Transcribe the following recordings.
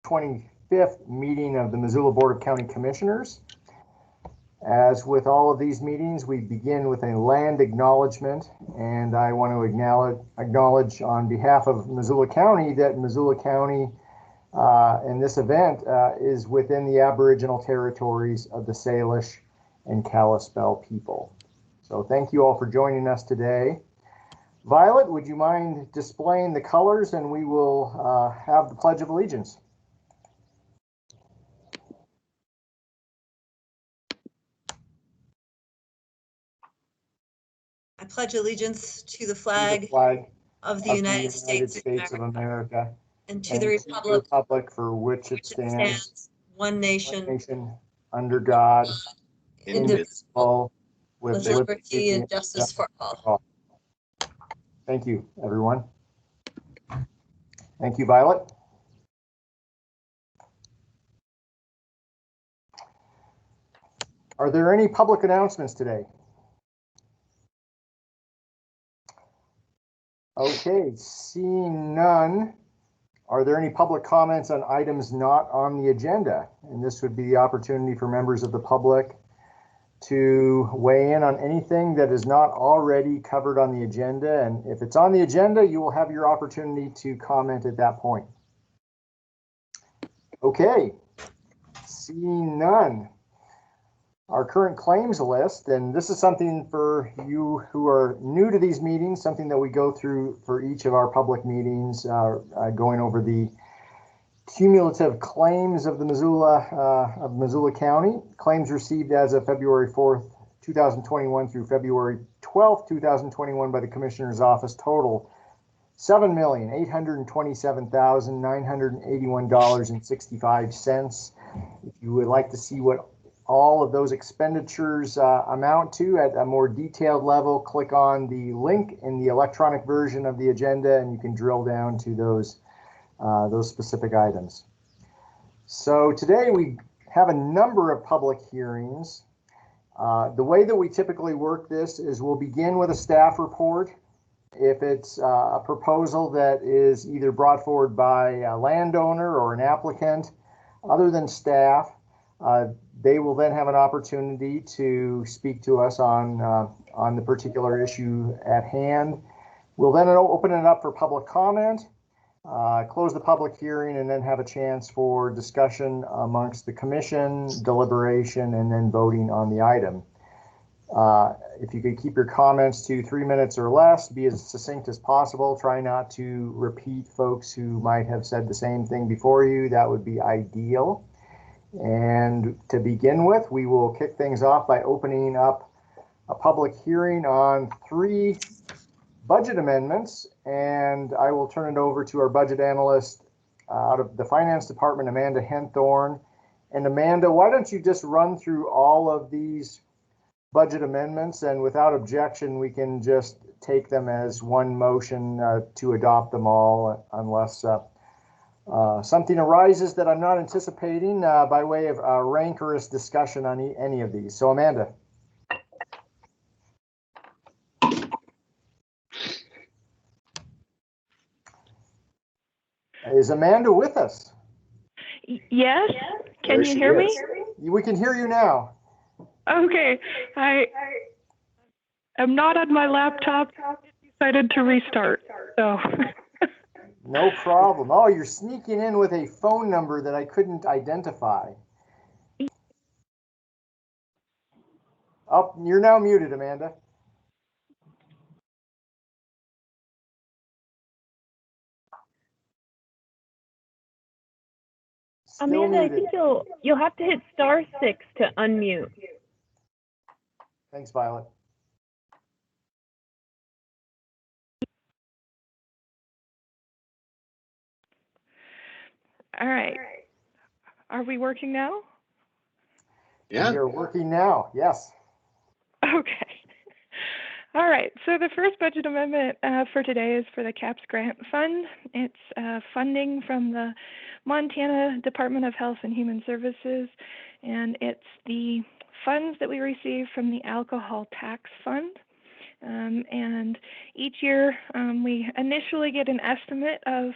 25th meeting of the Missoula Board of County Commissioners. As with all of these meetings, we begin with a land acknowledgement, and I want to acknowledge on behalf of Missoula County that Missoula County in this event is within the Aboriginal territories of the Salish and Kalispel people. So thank you all for joining us today. Violet, would you mind displaying the colors, and we will have the Pledge of Allegiance. I pledge allegiance to the flag of the United States of America and to the republic for which it stands, one nation, under God, indivisible, with liberty and justice for all. Thank you, everyone. Thank you, Violet. Are there any public announcements today? Okay, seeing none, are there any public comments on items not on the agenda? And this would be the opportunity for members of the public to weigh in on anything that is not already covered on the agenda. And if it's on the agenda, you will have your opportunity to comment at that point. Okay, seeing none. Our current claims list, and this is something for you who are new to these meetings, something that we go through for each of our public meetings, going over the cumulative claims of the Missoula County. Claims received as of February 4th, 2021 through February 12th, 2021 by the Commissioner's Office total $7,827,981.65. If you would like to see what all of those expenditures amount to at a more detailed level, click on the link in the electronic version of the agenda and you can drill down to those specific items. So today we have a number of public hearings. The way that we typically work this is we'll begin with a staff report. If it's a proposal that is either brought forward by a landowner or an applicant other than staff, they will then have an opportunity to speak to us on the particular issue at hand. We'll then open it up for public comment, close the public hearing, and then have a chance for discussion amongst the commission, deliberation, and then voting on the item. If you could keep your comments to 3 minutes or less, be as succinct as possible. Try not to repeat folks who might have said the same thing before you. That would be ideal. And to begin with, we will kick things off by opening up a public hearing on 3 budget amendments, and I will turn it over to our budget analyst out of the Finance Department, Amanda Henthorn. And Amanda, why don't you just run through all of these budget amendments, and without objection, we can just take them as one motion to adopt them all, unless something arises that I'm not anticipating by way of rancorous discussion on any of these. So Amanda. Is Amanda with us? Yes. Can you hear me? We can hear you now. Okay. I am not on my laptop. I decided to restart. So. No problem. Oh, you're sneaking in with a phone number that I couldn't identify. Oh, you're now muted, Amanda. Still Amanda, muted. I think you'll have to hit *6 to unmute. Thanks, Violet. All right. Are we working now? Yeah. You're working now, yes. Okay. All right. So the first budget amendment for today is for the CAPS Grant Fund. It's funding from the Montana Department of Health and Human Services, and it's the funds that we receive from the Alcohol Tax Fund. And each year we initially get an estimate of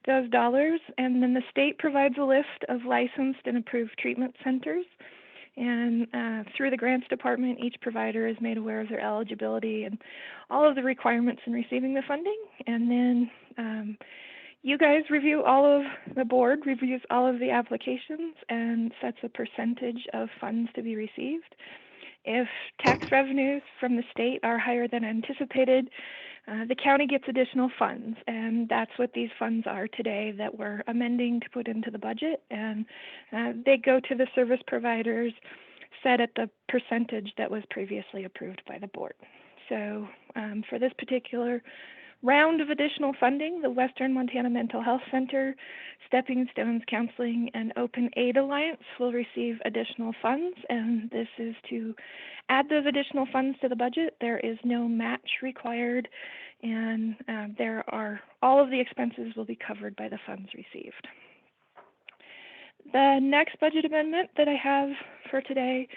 those dollars, and then the state provides a list of licensed and approved treatment centers. And through the grants department, each provider is made aware of their eligibility and all of the requirements in receiving the funding. And then you guys review the board reviews all of the applications and sets a percentage of funds to be received. If tax revenues from the state are higher than anticipated, the county gets additional funds, and that's what these funds are today that we're amending to put into the budget, and they go to the service providers set at the percentage that was previously approved by the board. So for this particular round of additional funding, the Western Montana Mental Health Center, Stepping Stones Counseling, and Open Aid Alliance will receive additional funds, and this is to add those additional funds to the budget. There is no match required, and all of the expenses will be covered by the funds received. The next budget amendment that I have for today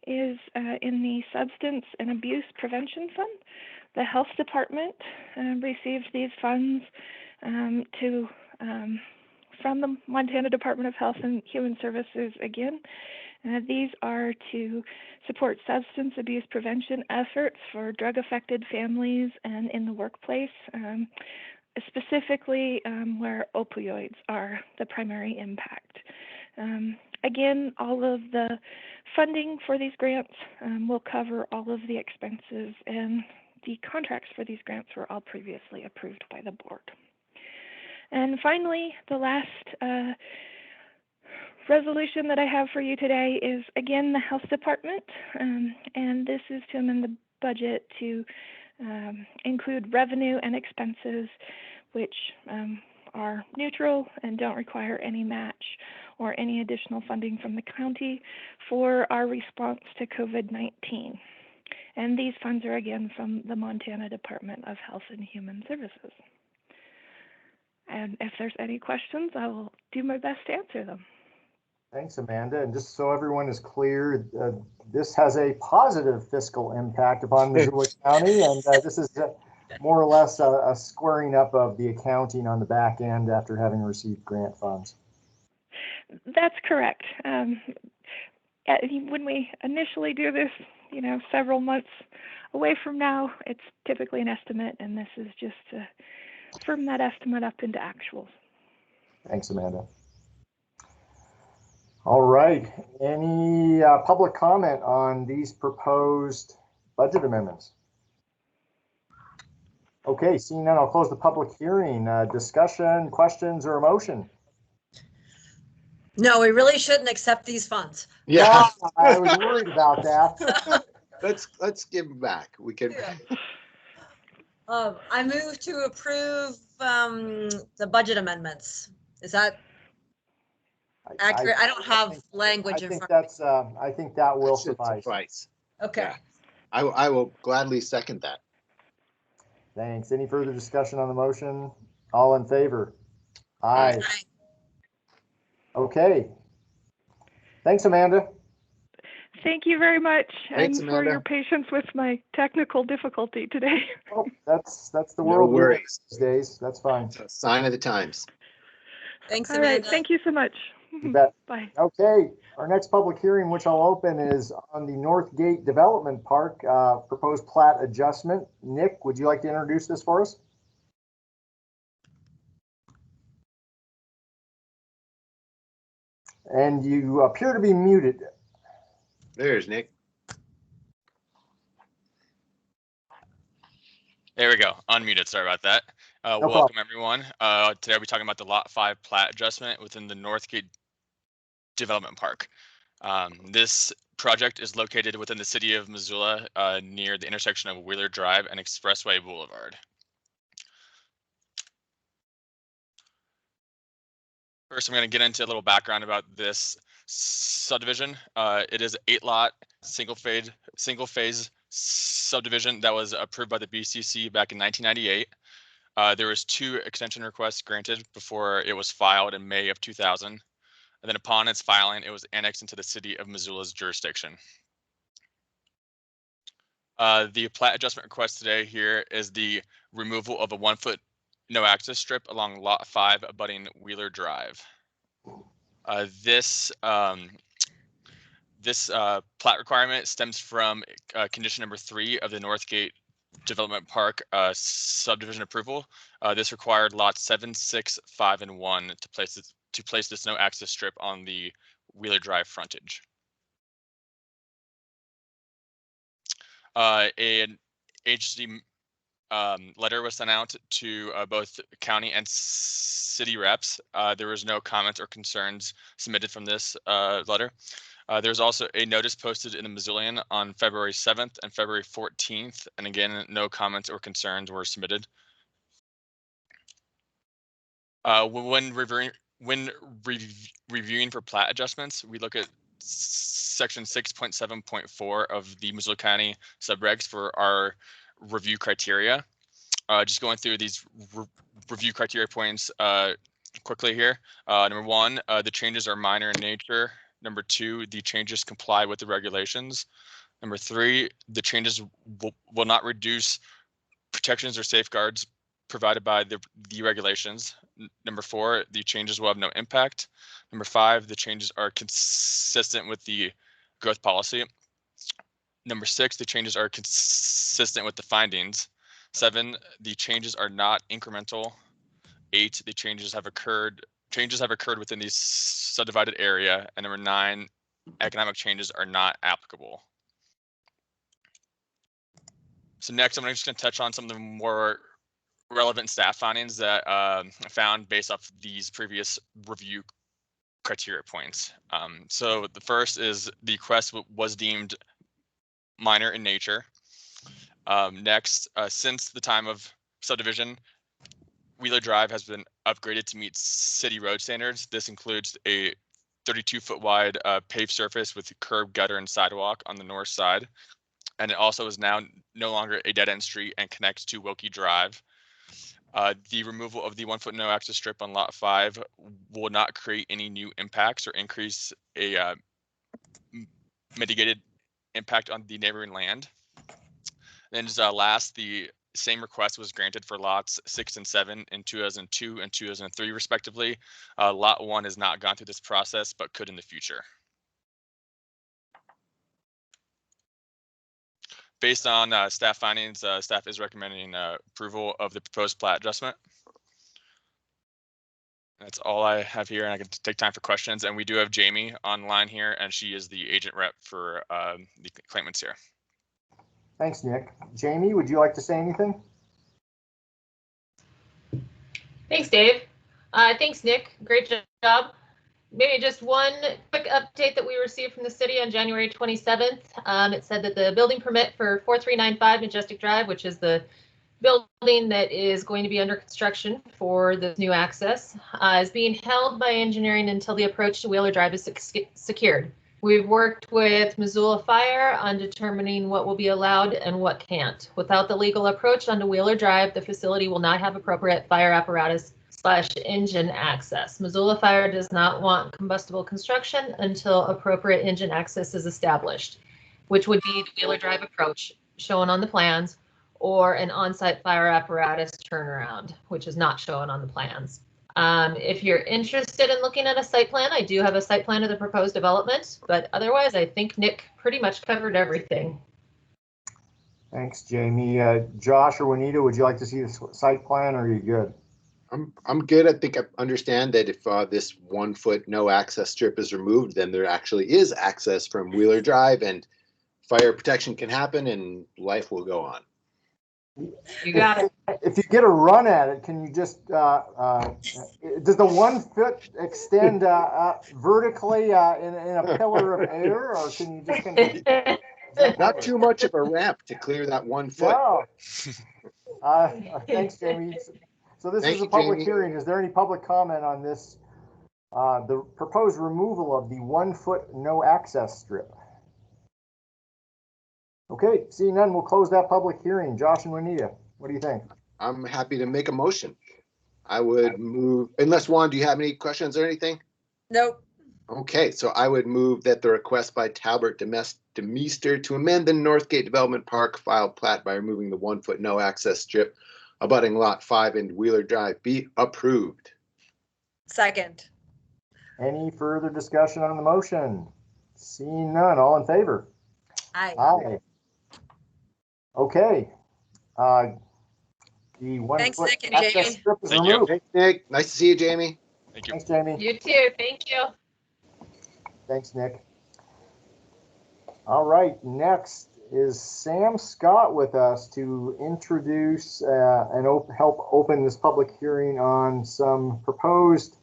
is in the Substance and Abuse Prevention Fund. The Health Department received these funds from the Montana Department of Health and Human Services again. These are to support substance abuse prevention efforts for drug-affected families and in the workplace, specifically where opioids are the primary impact. Again, all of the funding for these grants will cover all of the expenses, and the contracts for these grants were all previously approved by the board. And finally, the last resolution that I have for you today is, again, the Health Department, and this is to amend the budget to include revenue and expenses which are neutral and don't require any match or any additional funding from the county for our response to COVID-19. And these funds are again from the Montana Department of Health and Human Services. And if there's any questions, I will do my best to answer them. Thanks, Amanda. And just so everyone is clear, this has a positive fiscal impact upon Missoula County, and this is more or less a squaring up of the accounting on the back end after having received grant funds. That's correct. When we initially do this, several months away from now, it's typically an estimate, and this is just to firm that estimate up into actuals. Thanks, Amanda. All right. Any public comment on these proposed budget amendments? Okay, seeing none, I'll close the public hearing. Discussion, questions, or a motion? No, we really shouldn't accept these funds. Yeah, I was worried about that. let's give them back. We can. I move to approve the budget amendments. Is that accurate? I don't have language in front of me. I think that will suffice. Okay. Yeah. I will gladly second that. Thanks. Any further discussion on the motion? All in favor? Aye. Aye. Okay. Thanks, Amanda. Thank you very much, Thanks, and for your patience with my technical difficulty today. Oh, that's the world worries these days. That's fine. It's a sign of the times. Thanks, All Amanda. right. Thank you so much. You bet. Bye. Okay. Our next public hearing, which I'll open, is on the North Gate Development Park proposed plat adjustment. Nick, would you like to introduce this for us? And you appear to be muted. There's Nick. There we go. Unmuted. Sorry about that. Welcome, everyone. Today we'll be talking about the Lot 5 plat adjustment within the Northgate Development Park. This project is located within the city of Missoula near the intersection of Wheeler Drive and Expressway Boulevard. First, I'm going to get into a little background about this subdivision. It is an 8-lot, single phase subdivision that was approved by the BCC back in 1998. There was 2 extension requests granted before it was filed in May of 2000. And then upon its filing, it was annexed into the city of Missoula's jurisdiction. The plat adjustment request today here is the removal of a 1 foot no access strip along lot 5 abutting Wheeler Drive. This plat requirement stems from condition number 3 of the Northgate Development Park subdivision approval. This required lots 7, 6, 5, and 1 to place this no access strip on the Wheeler Drive frontage. An agency letter was sent out to both county and city reps. There was no comments or concerns submitted from this letter. There's also a notice posted in the Missoulian on February 7th and February 14th, and again, no comments or concerns were submitted. When reviewing for plat adjustments, we look at section 6.7.4 of the Missoula County subregs for our review criteria. Just going through these review criteria points quickly here. Number 1, the changes are minor in nature. Number 2, the changes comply with the regulations. Number 3, the changes will not reduce protections or safeguards provided by the regulations. Number 4, the changes will have no impact. Number 5, the changes are consistent with the growth policy. Number 6, the changes are consistent with the findings. 7, the changes are not incremental. 8, the changes have occurred within the subdivided area. And number 9, economic changes are not applicable. So next, I'm just going to touch on some of the more relevant staff findings that I found based off these previous review criteria points. So the first is the request was deemed minor in nature. Next, since the time of subdivision, Wheeler Drive has been upgraded to meet city road standards. This includes a 32-foot wide paved surface with curb, gutter, and sidewalk on the north side. And it also is now no longer a dead-end street and connects to Wilkie Drive. The removal of the 1 foot no access strip on lot 5 will not create any new impacts or increase a mitigated impact on the neighboring land. Then just last, the same request was granted for lots 6 and 7 in 2002 and 2003 respectively. Lot 1 has not gone through this process, but could in the future. Based on staff findings, staff is recommending approval of the proposed plat adjustment. That's all I have here, and I can take time for questions. And we do have Jamie online here, and she is the agent rep for the claimants here. Thanks, Nick. Jamie, would you like to say anything? Thanks, Dave. Thanks, Nick. Great job. Maybe just one quick update that we received from the city on January 27th. It said that the building permit for 4395 Majestic Drive, which is the building that is going to be under construction for the new access, is being held by engineering until the approach to Wheeler Drive is secured. We've worked with Missoula Fire on determining what will be allowed and what can't. Without the legal approach onto Wheeler Drive, the facility will not have appropriate fire apparatus / engine access. Missoula Fire does not want combustible construction until appropriate engine access is established, which would be the Wheeler Drive approach shown on the plans, or an on-site fire apparatus turnaround, which is not shown on the plans. If you're interested in looking at a site plan, I do have a site plan of the proposed development, but otherwise I think Nick pretty much covered everything. Thanks, Jamie. Josh or Juanita, would you like to see the site plan, or are you good? I'm good. I think I understand that if this 1 foot no access strip is removed, then there actually is access from Wheeler Drive and fire protection can happen and life will go on. You got it. If you get a run at it, can you just, does the 1 foot extend vertically in a pillar of air, or can you just kind of... Not too much of a ramp to clear that 1 foot. No. Thanks, Jamie. So this is a public hearing. Is there any public comment on this, the proposed removal of the 1 foot no access strip? Okay, seeing none, we'll close that public hearing. Josh and Juanita, what do you think? I'm happy to make a motion. I would move, unless Juan, do you have any questions or anything? Nope. Okay, so I would move that the request by Talbert Demeester to amend the Northgate Development Park file plat by removing the 1 foot no access strip abutting lot 5 and Wheeler Drive be approved. Second. Any further discussion on the motion? Seeing none, all in favor? Aye. Aye. Okay. The 1 Thanks, foot Nick and access Jamie. strip is Thank you. removed. Thanks, Nick. Nice to see you, Jamie. Thank you. Thanks, Jamie. You too. Thank you. Thanks, Nick. All right, next is Sam Scott with us to introduce and help open this public hearing on some proposed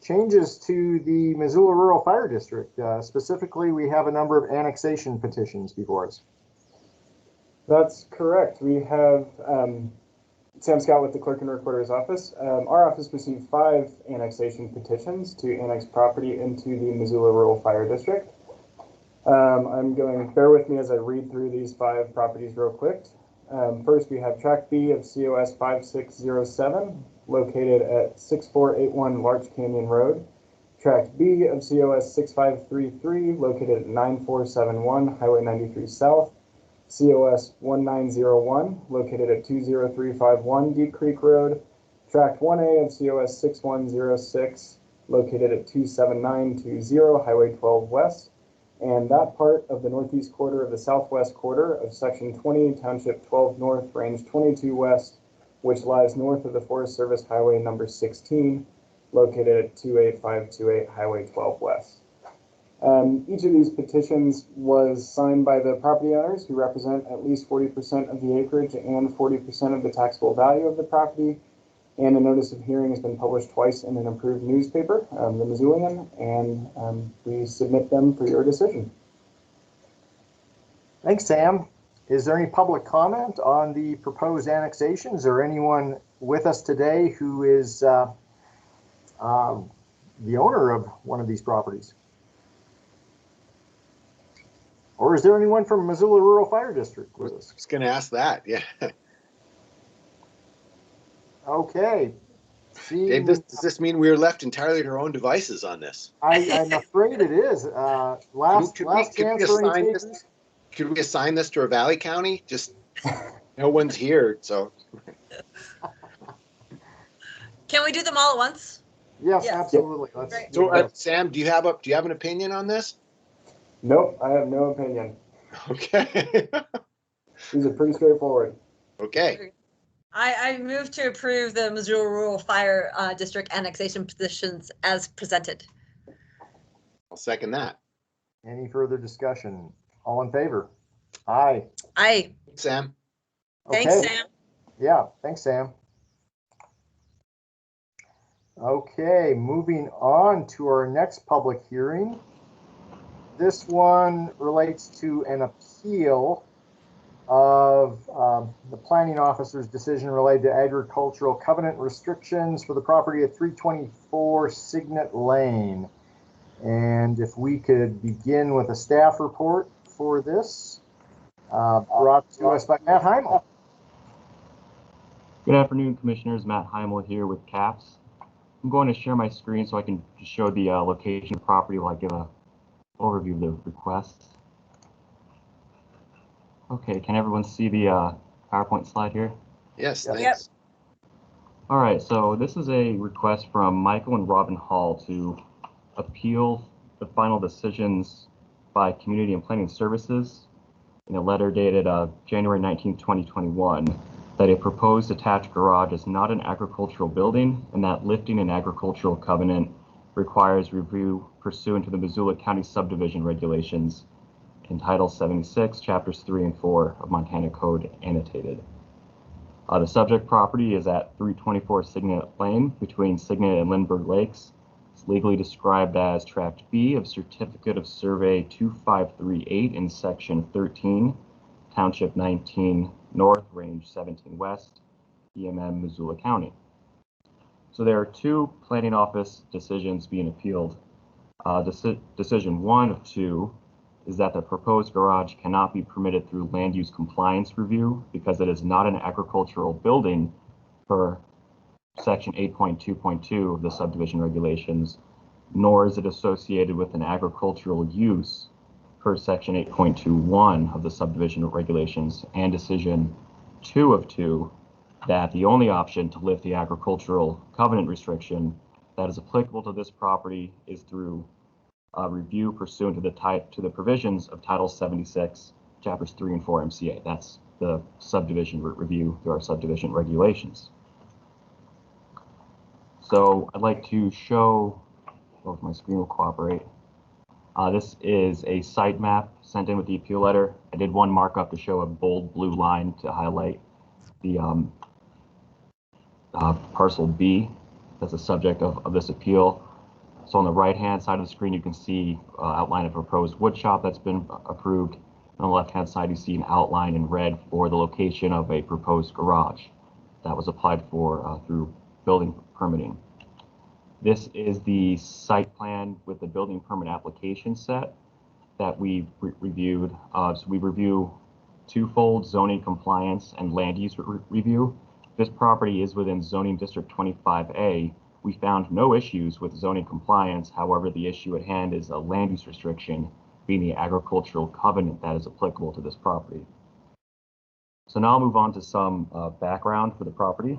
changes to the Missoula Rural Fire District. Specifically, we have a number of annexation petitions before us. That's correct. We have Sam Scott with the Clerk and Recorder's Office. Our office received 5 annexation petitions to annex property into the Missoula Rural Fire District. Bear with me as I read through these 5 properties real quick. First, we have Tract B of COS 5607, located at 6481 Larch Canyon Road. Tract B of COS 6533, located at 9471 Highway 93 South. COS 1901, located at 20351 Deep Creek Road. Tract 1A of COS 6106, located at 27920 Highway 12 West. And that part of the northeast quarter of the southwest quarter of Section 20, Township 12 North, Range 22 West, which lies north of the Forest Service Highway number 16, located at 28528 Highway 12 West. Each of these petitions was signed by the property owners who represent at least 40% of the acreage and 40% of the taxable value of the property. And a notice of hearing has been published twice in an approved newspaper, the Missoulian, and we submit them for your decision. Thanks, Sam. Is there any public comment on the proposed annexations or anyone with us today who is the owner of one of these properties? Or is there anyone from Missoula Rural Fire District with us? I was going to ask that. Yeah. Okay. Dave, does this mean we're left entirely to our own devices on this? I'm afraid it is. Last chance for any takers. Could we assign this to a Valley County? Just no one's here, so. Can we do them all at once? Yes, Yes. Absolutely. Let's Great. do So, that. Sam, do you have an opinion on this? Nope, I have no opinion. Okay. These are pretty straightforward. Okay. I move to approve the Missoula Rural Fire District annexation petitions as presented. I'll second that. Any further discussion? All in favor? Aye. Aye. Sam? Thanks, Okay. Sam. Yeah, thanks, Sam. Okay, moving on to our next public hearing. This one relates to an appeal of the planning officer's decision related to agricultural covenant restrictions for the property at 324 Signet Lane. And if we could begin with a staff report for this, brought to us by Matt Heimel. Good afternoon, Commissioners. Matt Heimel here with CAPS. I'm going to share my screen so I can just show the location of the property while I give an overview of the request. Okay, can everyone see the PowerPoint slide here? Yes, Yep. thanks. All right, so this is a request from Michael and Robin Hall to appeal the final decisions by Community and Planning Services in a letter dated January 19, 2021, that a proposed attached garage is not an agricultural building and that lifting an agricultural covenant requires review pursuant to the Missoula County Subdivision Regulations in Title 76, Chapters 3 and 4 of Montana Code annotated. The subject property is at 324 Signet Lane between Signet and Lindbergh Lakes. It's legally described as Tract B of Certificate of Survey 2538 in Section 13, Township 19 North, Range 17 West, EMM, Missoula County. So there are 2 planning office decisions being appealed. Decision 1 of 2 is that the proposed garage cannot be permitted through land use compliance review because it is not an agricultural building per Section 8.2.2 of the subdivision regulations. nor is it associated with an agricultural use per section 8.21 of the subdivision regulations and decision 2 of 2, that the only option to lift the agricultural covenant restriction that is applicable to this property is through review pursuant to the provisions of Title 76, Chapters 3 and 4 MCA. That's the subdivision review through our subdivision regulations. So I'd like to show, if my screen will cooperate. This is a site map sent in with the appeal letter. I did one markup to show a bold blue line to highlight the parcel B that's the subject of this appeal. So on the right-hand side of the screen, you can see outline of proposed wood shop that's been approved. On the left-hand side, you see an outline in red for the location of a proposed garage that was applied for through building permitting. This is the site plan with the building permit application set that we reviewed. So we review twofold: zoning compliance and land use review. This property is within zoning district 25A. We found no issues with zoning compliance. However, the issue at hand is a land use restriction, being the agricultural covenant that is applicable to this property. So now I'll move on to some background for the property.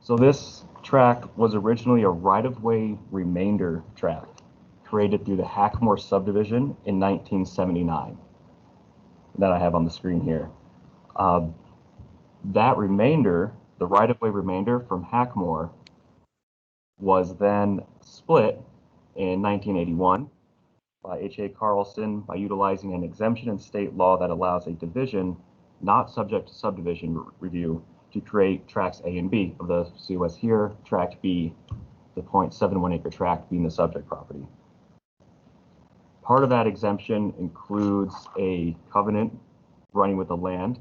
So this tract was originally a right-of-way remainder tract created through the Hackmore subdivision in 1979 that I have on the screen here. That remainder, the right-of-way remainder from Hackmore, was then split in 1981 by H.A. Carlson by utilizing an exemption in state law that allows a division not subject to subdivision review to create tracts A and B of the COS here, tract B, the 0.71 acre tract being the subject property. Part of that exemption includes a covenant running with the land,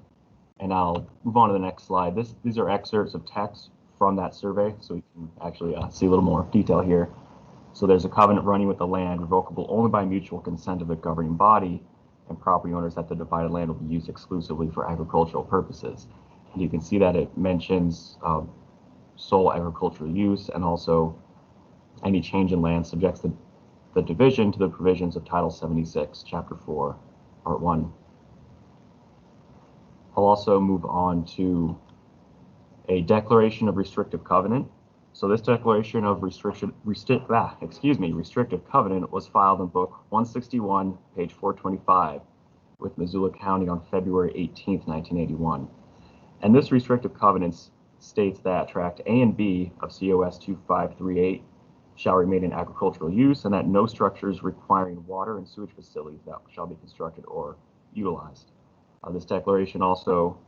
and I'll move on to the next slide. These are excerpts of text from that survey, so we can actually see a little more detail here. So there's a covenant running with the land, revocable only by mutual consent of the governing body and property owners, that the divided land will be used exclusively for agricultural purposes. And you can see that it mentions sole agricultural use, and also any change in land subjects the division to the provisions of Title 76, Chapter 4, Part 1. I'll also move on to a declaration of restrictive covenant. So this declaration of restrictive covenant was filed in Book 161, page 425, with Missoula County on February 18th, 1981. And this restrictive covenant states that tract A and B of COS 2538 shall remain in agricultural use, and that no structures requiring water and sewage facilities that shall be constructed or utilized. This declaration also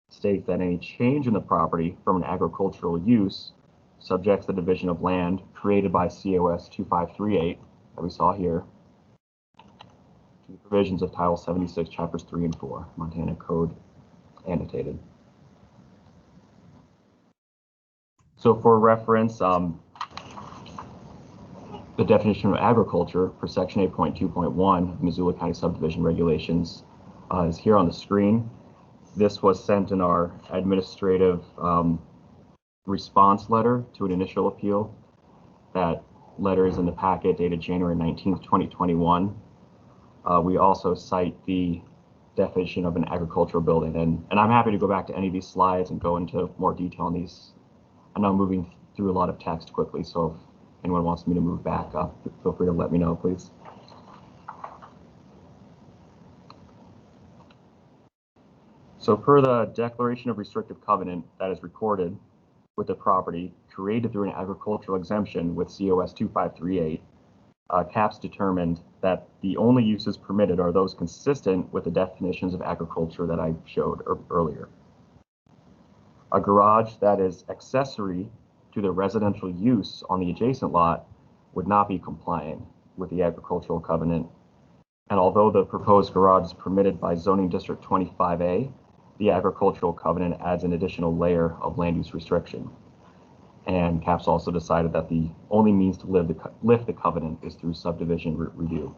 states that any change in the property from an agricultural use subjects the division of land created by COS 2538 that we saw here to the provisions of Title 76, Chapters 3 and 4, Montana Code annotated. So for reference, the definition of agriculture for Section 8.2.1 of Missoula County Subdivision Regulations is here on the screen. This was sent in our administrative response letter to an initial appeal. That letter is in the packet dated January 19th, 2021. We also cite the definition of an agricultural building, and I'm happy to go back to any of these slides and go into more detail on these. I know I'm moving through a lot of text quickly, so if anyone wants me to move back up, feel free to let me know, please. So per the declaration of restrictive covenant that is recorded with the property created through an agricultural exemption with COS 2538, CAPS determined that the only uses permitted are those consistent with the definitions of agriculture that I showed earlier. A garage that is accessory to the residential use on the adjacent lot would not be compliant with the agricultural covenant. And although the proposed garage is permitted by Zoning District 25A, the agricultural covenant adds an additional layer of land use restriction. And CAPS also decided that the only means to lift the covenant is through subdivision review.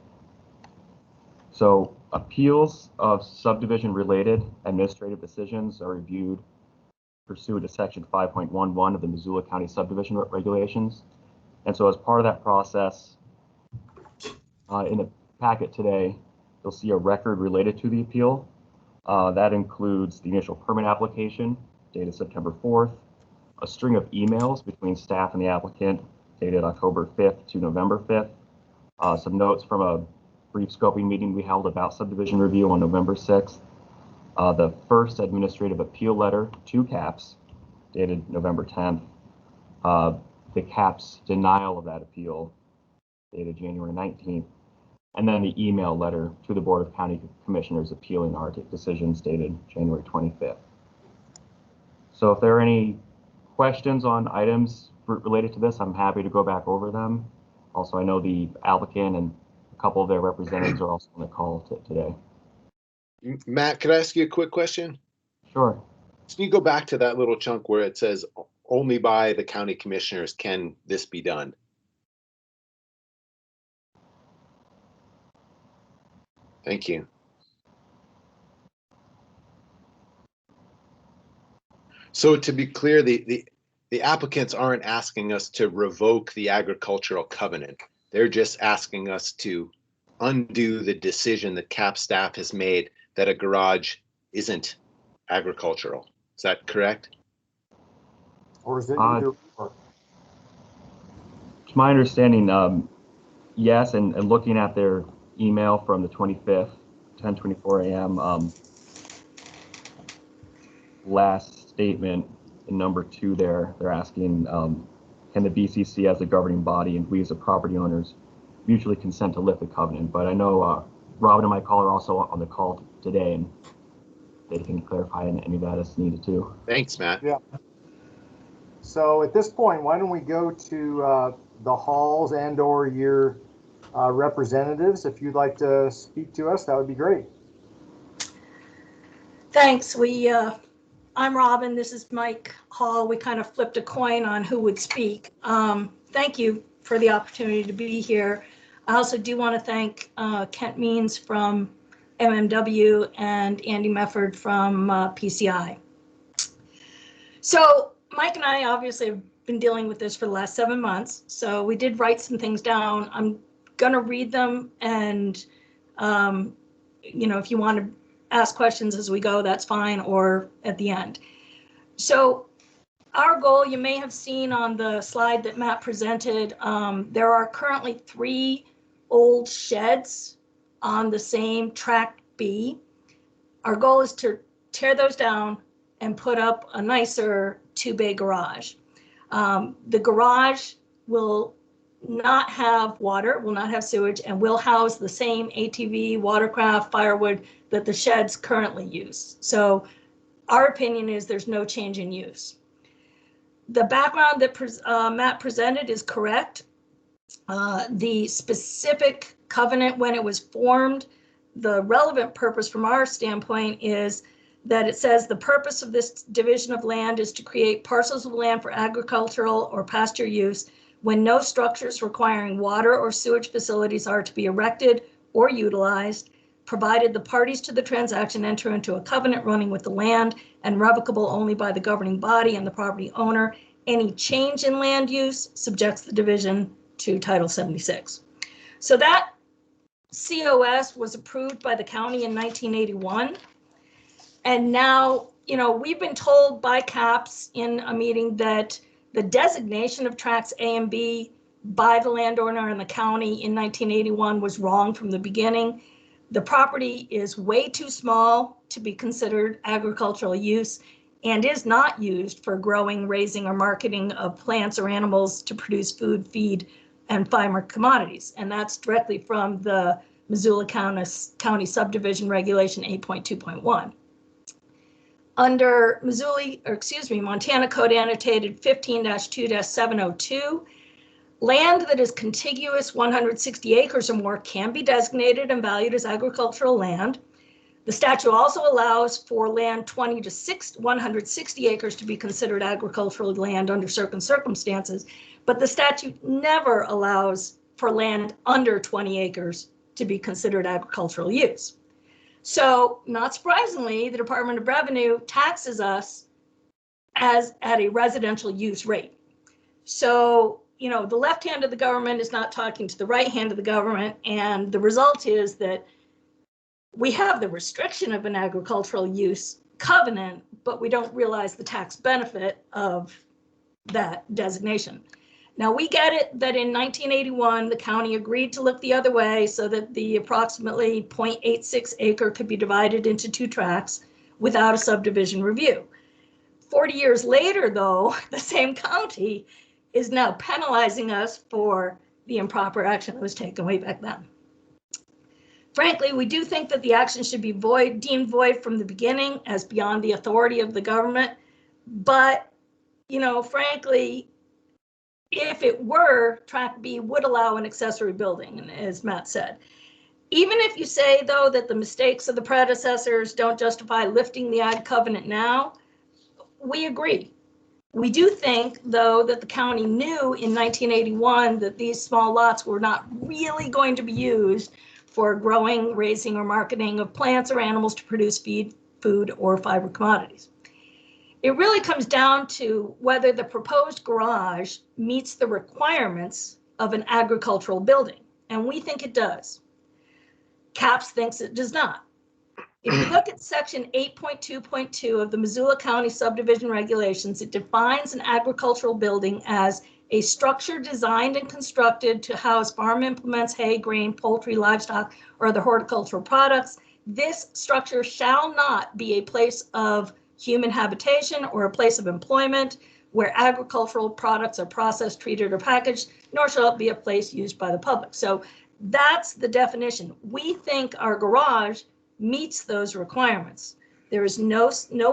So appeals of subdivision-related administrative decisions are reviewed pursuant to Section 5.11 of the Missoula County Subdivision Regulations. And so as part of that process, in the packet today, you'll see a record related to the appeal. That includes the initial permit application dated September 4th, a string of emails between staff and the applicant dated October 5th to November 5th, some notes from a brief scoping meeting we held about subdivision review on November 6th, the first administrative appeal letter to CAPS dated November 10th, the CAPS denial of that appeal dated January 19th, and then the email letter to the Board of County Commissioners appealing our decisions dated January 25th. So if there are any questions on items related to this, I'm happy to go back over them. Also, I know the applicant and a couple of their representatives are also on the call today. Matt, could I ask you a quick question? Sure. Can you go back to that little chunk where it says only by the county commissioners can this be done? Thank you. So to be clear, the applicants aren't asking us to revoke the agricultural covenant. They're just asking us to undo the decision that CAP staff has made that a garage isn't agricultural. Is that correct? Or is it either or? To my understanding, yes, and looking at their email from the 25th, 10:24 a.m. Last statement in number 2 there, they're asking, can the BCC as a governing body and we as the property owners mutually consent to lift the covenant? But I know Robin and my caller are also on the call today, and they can clarify any of that as needed too. Thanks, Matt. Yeah. So at this point, why don't we go to the halls and or your representatives? If you'd like to speak to us, that would be great. Thanks. I'm Robin. This is Mike Hall. We kind of flipped a coin on who would speak. Thank you for the opportunity to be here. I also do want to thank Kent Means from MMW and Andy Mefford from PCI. So Mike and I obviously have been dealing with this for the last 7 months. So we did write some things down. I'm going to read them, and if you want to ask questions as we go, that's fine, or at the end. So our goal, you may have seen on the slide that Matt presented, there are currently 3 old sheds on the same tract B. Our goal is to tear those down and put up a nicer 2-bay garage. The garage will not have water, will not have sewage, and will house the same ATV, watercraft, firewood that the sheds currently use. So our opinion is there's no change in use. The background that Matt presented is correct. The specific covenant, when it was formed, the relevant purpose from our standpoint is that it says the purpose of this division of land is to create parcels of land for agricultural or pasture use when no structures requiring water or sewage facilities are to be erected or utilized, provided the parties to the transaction enter into a covenant running with the land and revocable only by the governing body and the property owner. Any change in land use subjects the division to Title 76. So that COS was approved by the county in 1981. And now, we've been told by CAPS in a meeting that the designation of tracts A and B by the landowner and the county in 1981 was wrong from the beginning. The property is way too small to be considered agricultural use and is not used for growing, raising, or marketing of plants or animals to produce food, feed, and fiber commodities. And that's directly from the Missoula County Subdivision Regulation 8.2.1. Under Montana Code Annotated 15-2-702, land that is contiguous 160 acres or more can be designated and valued as agricultural land. The statute also allows for land 20 to 160 acres to be considered agricultural land under certain circumstances, but the statute never allows for land under 20 acres to be considered agricultural use. So, not surprisingly, the Department of Revenue taxes us at a residential use rate. So, the left hand of the government is not talking to the right hand of the government. And the result is that we have the restriction of an agricultural use covenant, but we don't realize the tax benefit of that designation. Now, we get it that in 1981, the county agreed to look the other way so that the approximately 0.86 acre could be divided into 2 tracts without a subdivision review. 40 years later, though, the same county is now penalizing us for the improper action that was taken way back then. Frankly, we do think that the action should be deemed void from the beginning as beyond the authority of the government. But, frankly, if it were, Tract B would allow an accessory building, as Matt said. Even if you say, though, that the mistakes of the predecessors don't justify lifting the ag covenant now, we agree. We do think, though, that the county knew in 1981 that these small lots were not really going to be used for growing, raising, or marketing of plants or animals to produce feed, food, or fiber commodities. It really comes down to whether the proposed garage meets the requirements of an agricultural building, and we think it does. CAPS thinks it does not. If you look at section 8.2.2 of the Missoula County Subdivision Regulations, it defines an agricultural building as a structure designed and constructed to house farm implements, hay, grain, poultry, livestock, or other horticultural products. This structure shall not be a place of human habitation or a place of employment where agricultural products are processed, treated, or packaged, nor shall it be a place used by the public. So that's the definition. We think our garage meets those requirements. There is no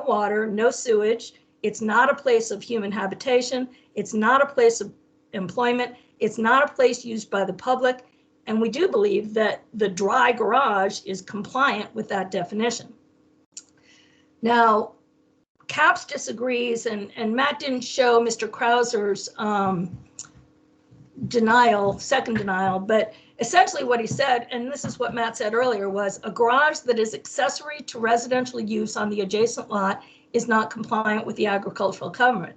water, no sewage. It's not a place of human habitation. It's not a place of employment. It's not a place used by the public. And we do believe that the dry garage is compliant with that definition. Now, CAPS disagrees, and Matt didn't show Mr. Krauser's second denial, but essentially what he said, and this is what Matt said earlier, was a garage that is accessory to residential use on the adjacent lot is not compliant with the agricultural covenant.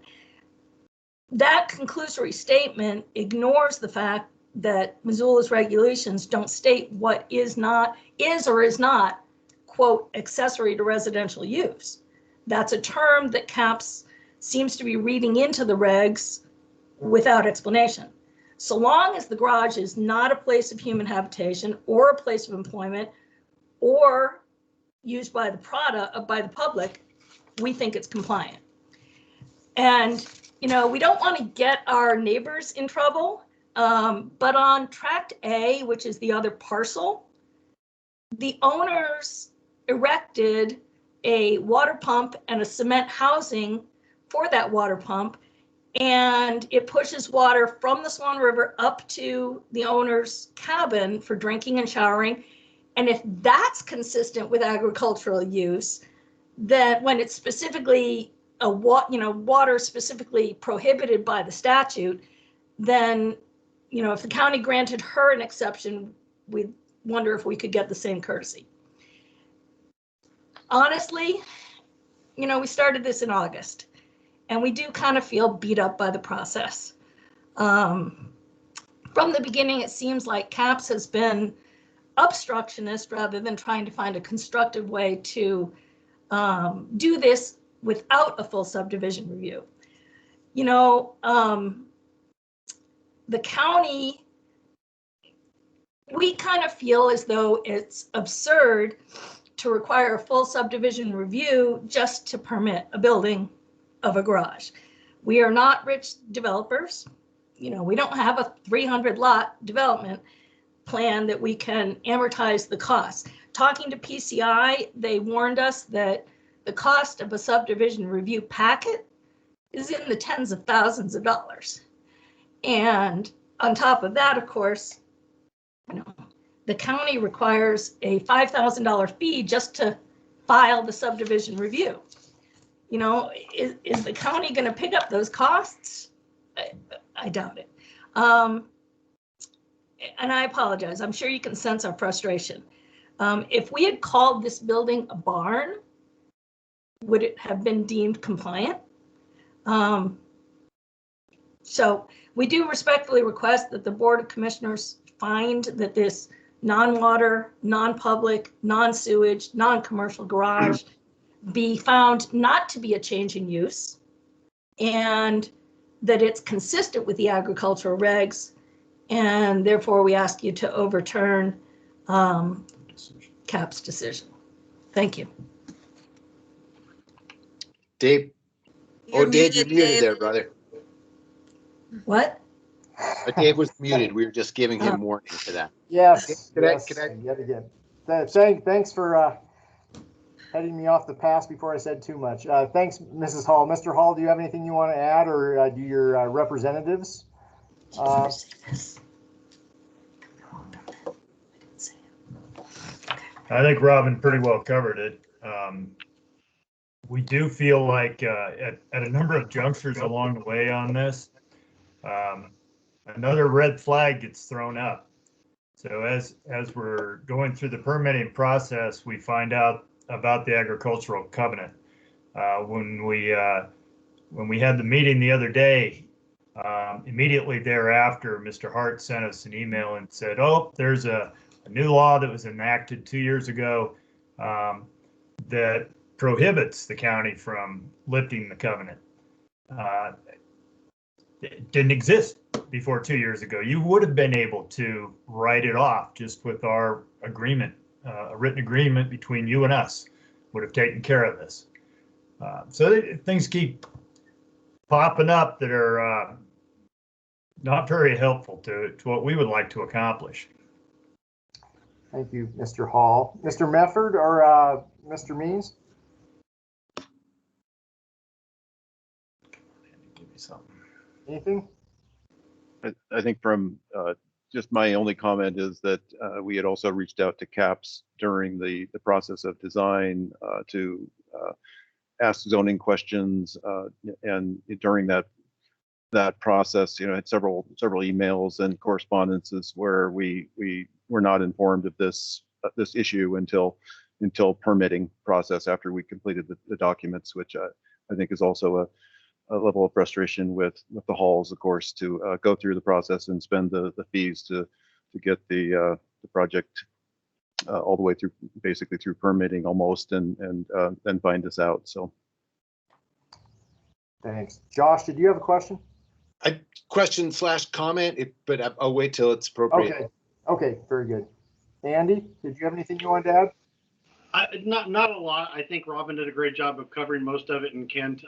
That conclusory statement ignores the fact that Missoula's regulations don't state what is or is not, quote, accessory to residential use. That's a term that CAPS seems to be reading into the regs without explanation. So long as the garage is not a place of human habitation or a place of employment or used by the public, we think it's compliant. And, we don't want to get our neighbors in trouble, but on Tract A, which is the other parcel, the owners erected a water pump and a cement housing for that water pump, and it pushes water from the Swan River up to the owner's cabin for drinking and showering. And if that's consistent with agricultural use, then when it's specifically water specifically prohibited by the statute, then, if the county granted her an exception, we'd wonder if we could get the same courtesy. Honestly, we started this in August, and we do kind of feel beat up by the process. From the beginning, it seems like CAPS has been obstructionist rather than trying to find a constructive way to do this without a full subdivision review. The county, we kind of feel as though it's absurd to require a full subdivision review just to permit a building of a garage. We are not rich developers. We don't have a 300 lot development plan that we can amortize the costs. Talking to PCI, they warned us that the cost of a subdivision review packet is in the tens of thousands of dollars. And on top of that, of course, the county requires a $5,000 fee just to file the subdivision review. Is the county going to pick up those costs? I doubt it. And I apologize. I'm sure you can sense our frustration. If we had called this building a barn, would it have been deemed compliant? So we do respectfully request that the Board of Commissioners find that this non-water, non-public, non-sewage, non-commercial garage be found not to be a change in use, and that it's consistent with the agricultural regs, and therefore we ask you to overturn CAP's decision. Thank you. Dave. You're Dave, you're muted, muted Dave. there, brother. What? Dave was muted. We were just giving him warning for that. Yes, Could I- yes, could I- yet again. Thanks for heading me off the path before I said too much. Thanks, Mrs. Hall. Mr. Hall, do you have anything you want to add, or do your representatives? I think Robin pretty well covered it. We do feel like at a number of junctures along the way on this, another red flag gets thrown up. So as we're going through the permitting process, we find out about the agricultural covenant. When we had the meeting the other day, immediately thereafter, Mr. Hart sent us an email and said, "Oh, there's a new law that was enacted 2 years ago that prohibits the county from lifting the covenant." It didn't exist before 2 years ago. You would have been able to write it off just with our agreement, a written agreement between you and us would have taken care of this. So things keep popping up that are not very helpful to what we would like to accomplish. Thank you, Mr. Hall. Mr. Mefford or Mr. Means? Give me something. Anything? I think from just my only comment is that we had also reached out to CAPS during the process of design to ask zoning questions, and during that process, had several emails and correspondences where we were not informed of this issue until permitting process after we completed the documents, which I think is also a level of frustration with the halls, of course, to go through the process and spend the fees to get the project all the way through, basically through permitting almost, and then find us out. So, thanks. Josh, did you have a question? Question / comment, but I'll wait till it's appropriate. Okay, very good. Andy, did you have anything you wanted to add? Not a lot. I think Robin did a great job of covering most of it, and Kent.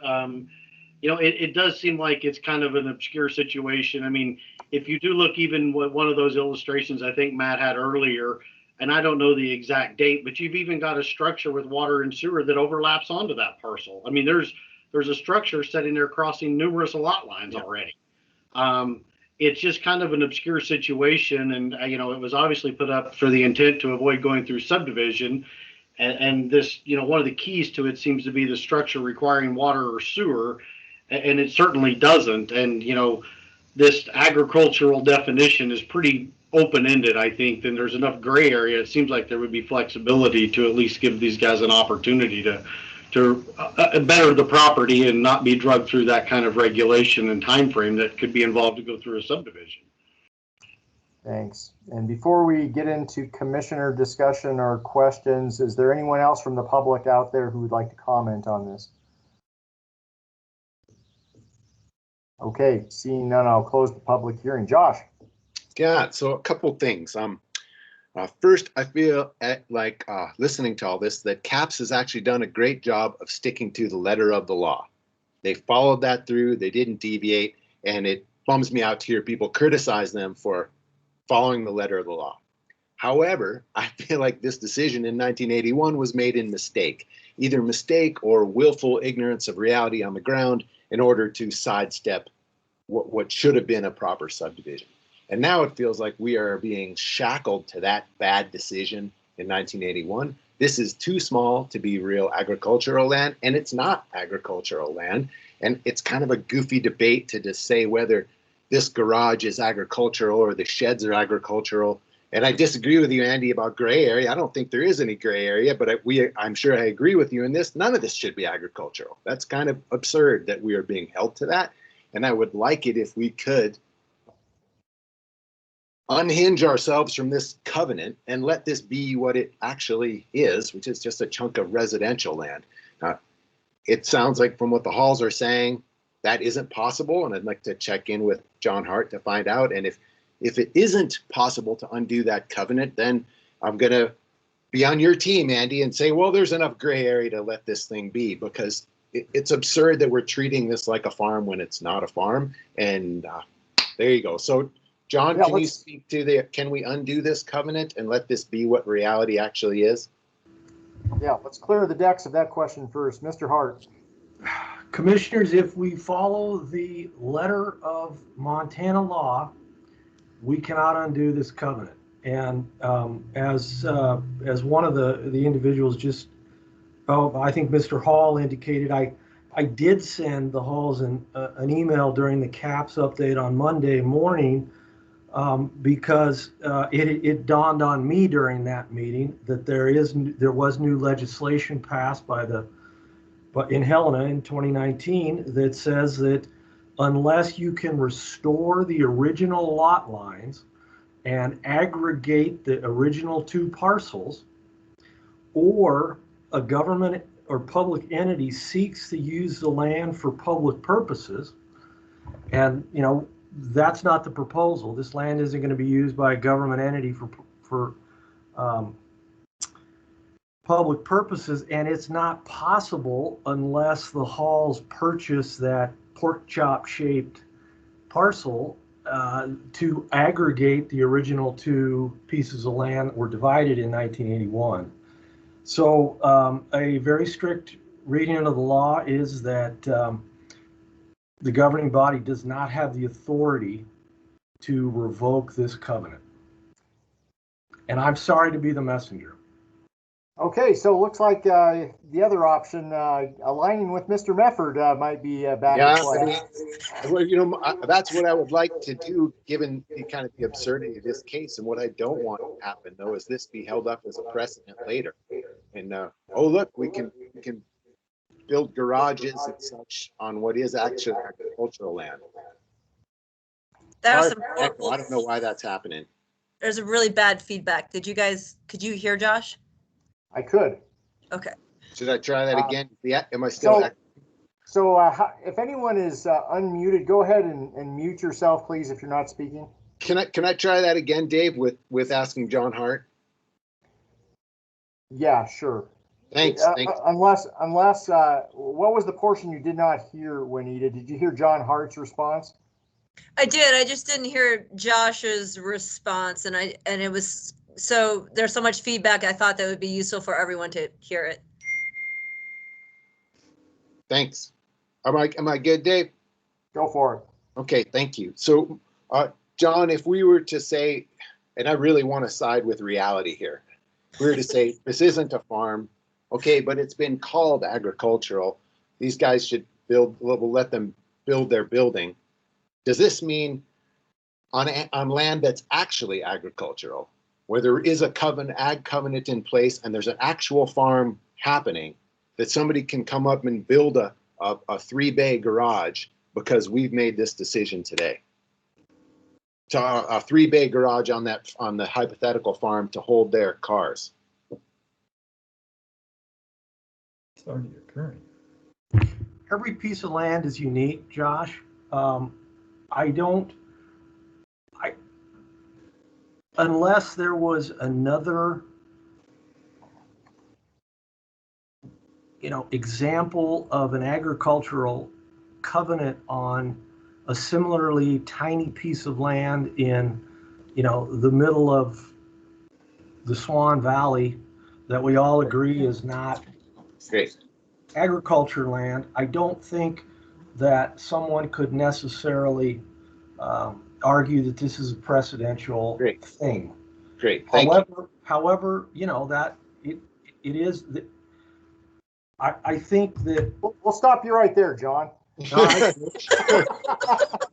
It does seem like it's kind of an obscure situation. I mean, if you do look even what one of those illustrations I think Matt had earlier, and I don't know the exact date, but you've even got a structure with water and sewer that overlaps onto that parcel. I mean, there's a structure sitting there crossing numerous lot lines already. It's just kind of an obscure situation, and it was obviously put up for the intent to avoid going through subdivision. And this, one of the keys to it seems to be the structure requiring water or sewer, and it certainly doesn't. And this agricultural definition is pretty open-ended. I think then there's enough gray area. It seems like there would be flexibility to at least give these guys an opportunity to better the property and not be drugged through that kind of regulation and time frame that could be involved to go through a subdivision. Thanks. And before we get into commissioner discussion or questions, is there anyone else from the public out there who would like to comment on this? Okay, seeing none, I'll close the public hearing. Josh. Yeah, so a couple things. First, I feel like listening to all this, that CAPS has actually done a great job of sticking to the letter of the law. They followed that through, they didn't deviate, and it bums me out to hear people criticize them for following the letter of the law. However, I feel like this decision in 1981 was made in mistake, either mistake or willful ignorance of reality on the ground in order to sidestep what should have been a proper subdivision. And now it feels like we are being shackled to that bad decision in 1981. This is too small to be real agricultural land, and it's not agricultural land. And it's kind of a goofy debate to just say whether this garage is agricultural or the sheds are agricultural. And I disagree with you, Andy, about gray area. I don't think there is any gray area, but I'm sure I agree with you in this. None of this should be agricultural. That's kind of absurd that we are being held to that. And I would like it if we could unhinge ourselves from this covenant and let this be what it actually is, which is just a chunk of residential land. Now, it sounds like from what the Halls are saying, that isn't possible. And I'd like to check in with John Hart to find out. And if it isn't possible to undo that covenant, then I'm going to be on your team, Andy, and say, well, there's enough gray area to let this thing be, because it's absurd that we're treating this like a farm when it's not a farm. And there you go. So, John, Yeah, can you speak to can we undo this covenant and let this be what reality actually is? Yeah, let's clear the decks of that question first. Mr. Hart. Commissioners, if we follow the letter of Montana law, we cannot undo this covenant. And as one of the individuals just, I think Mr. Hall indicated, I did send the Halls an email during the CAPS update on Monday morning, because it dawned on me during that meeting that there was new legislation passed in Helena in 2019 that says that unless you can restore the original lot lines and aggregate the original two parcels, or a government or public entity seeks to use the land for public purposes, and that's not the proposal. This land isn't going to be used by a government entity for public purposes, and it's not possible unless the Halls purchase that pork chop shaped parcel to aggregate the original two pieces of land that were divided in 1981. So a very strict reading of the law is that the governing body does not have the authority to revoke this covenant. And I'm sorry to be the messenger. Okay, so it looks like the other option, aligning with Mr. Mefford, might be back. Yeah, that's what I would like to do, given the absurdity of this case. And what I don't want to happen, though, is this be held up as a precedent later. And oh, look, we can build garages and such on what is actually agricultural land. That was I don't know why that's happening. There's a really bad feedback. Could you hear Josh? I could. Okay. Should I try that again? Yeah. Am I still? So if anyone is unmuted, go ahead and mute yourself, please, if you're not speaking. Can I try that again, Dave, with asking John Hart? Yeah, sure. Thanks. Unless what was the portion you did not hear, Juanita? Did you hear John Hart's response? I did. I just didn't hear Josh's response, and it was, so there's so much feedback. I thought that would be useful for everyone to hear it. Thanks. Am I good, Dave? Go for it. Okay, thank you. So, John, if we were to say, and I really want to side with reality here, if we were to say this isn't a farm, okay, but it's been called agricultural, these guys should we'll let them build their building. Does this mean on land that's actually agricultural, where there is a ag covenant in place and there's an actual farm happening, that somebody can come up and build a 3-bay garage because we've made this decision today? To a 3-bay garage on the hypothetical farm to hold their cars. It's already occurring. Every piece of land is unique, Josh. Unless there was another, example of an agricultural covenant on a similarly tiny piece of land in, the middle of the Swan Valley that we all agree is not agriculture land, I don't think that someone could necessarily argue that this is a precedential thing. Great. However, that it is. I think that we'll stop you right there, John. All right.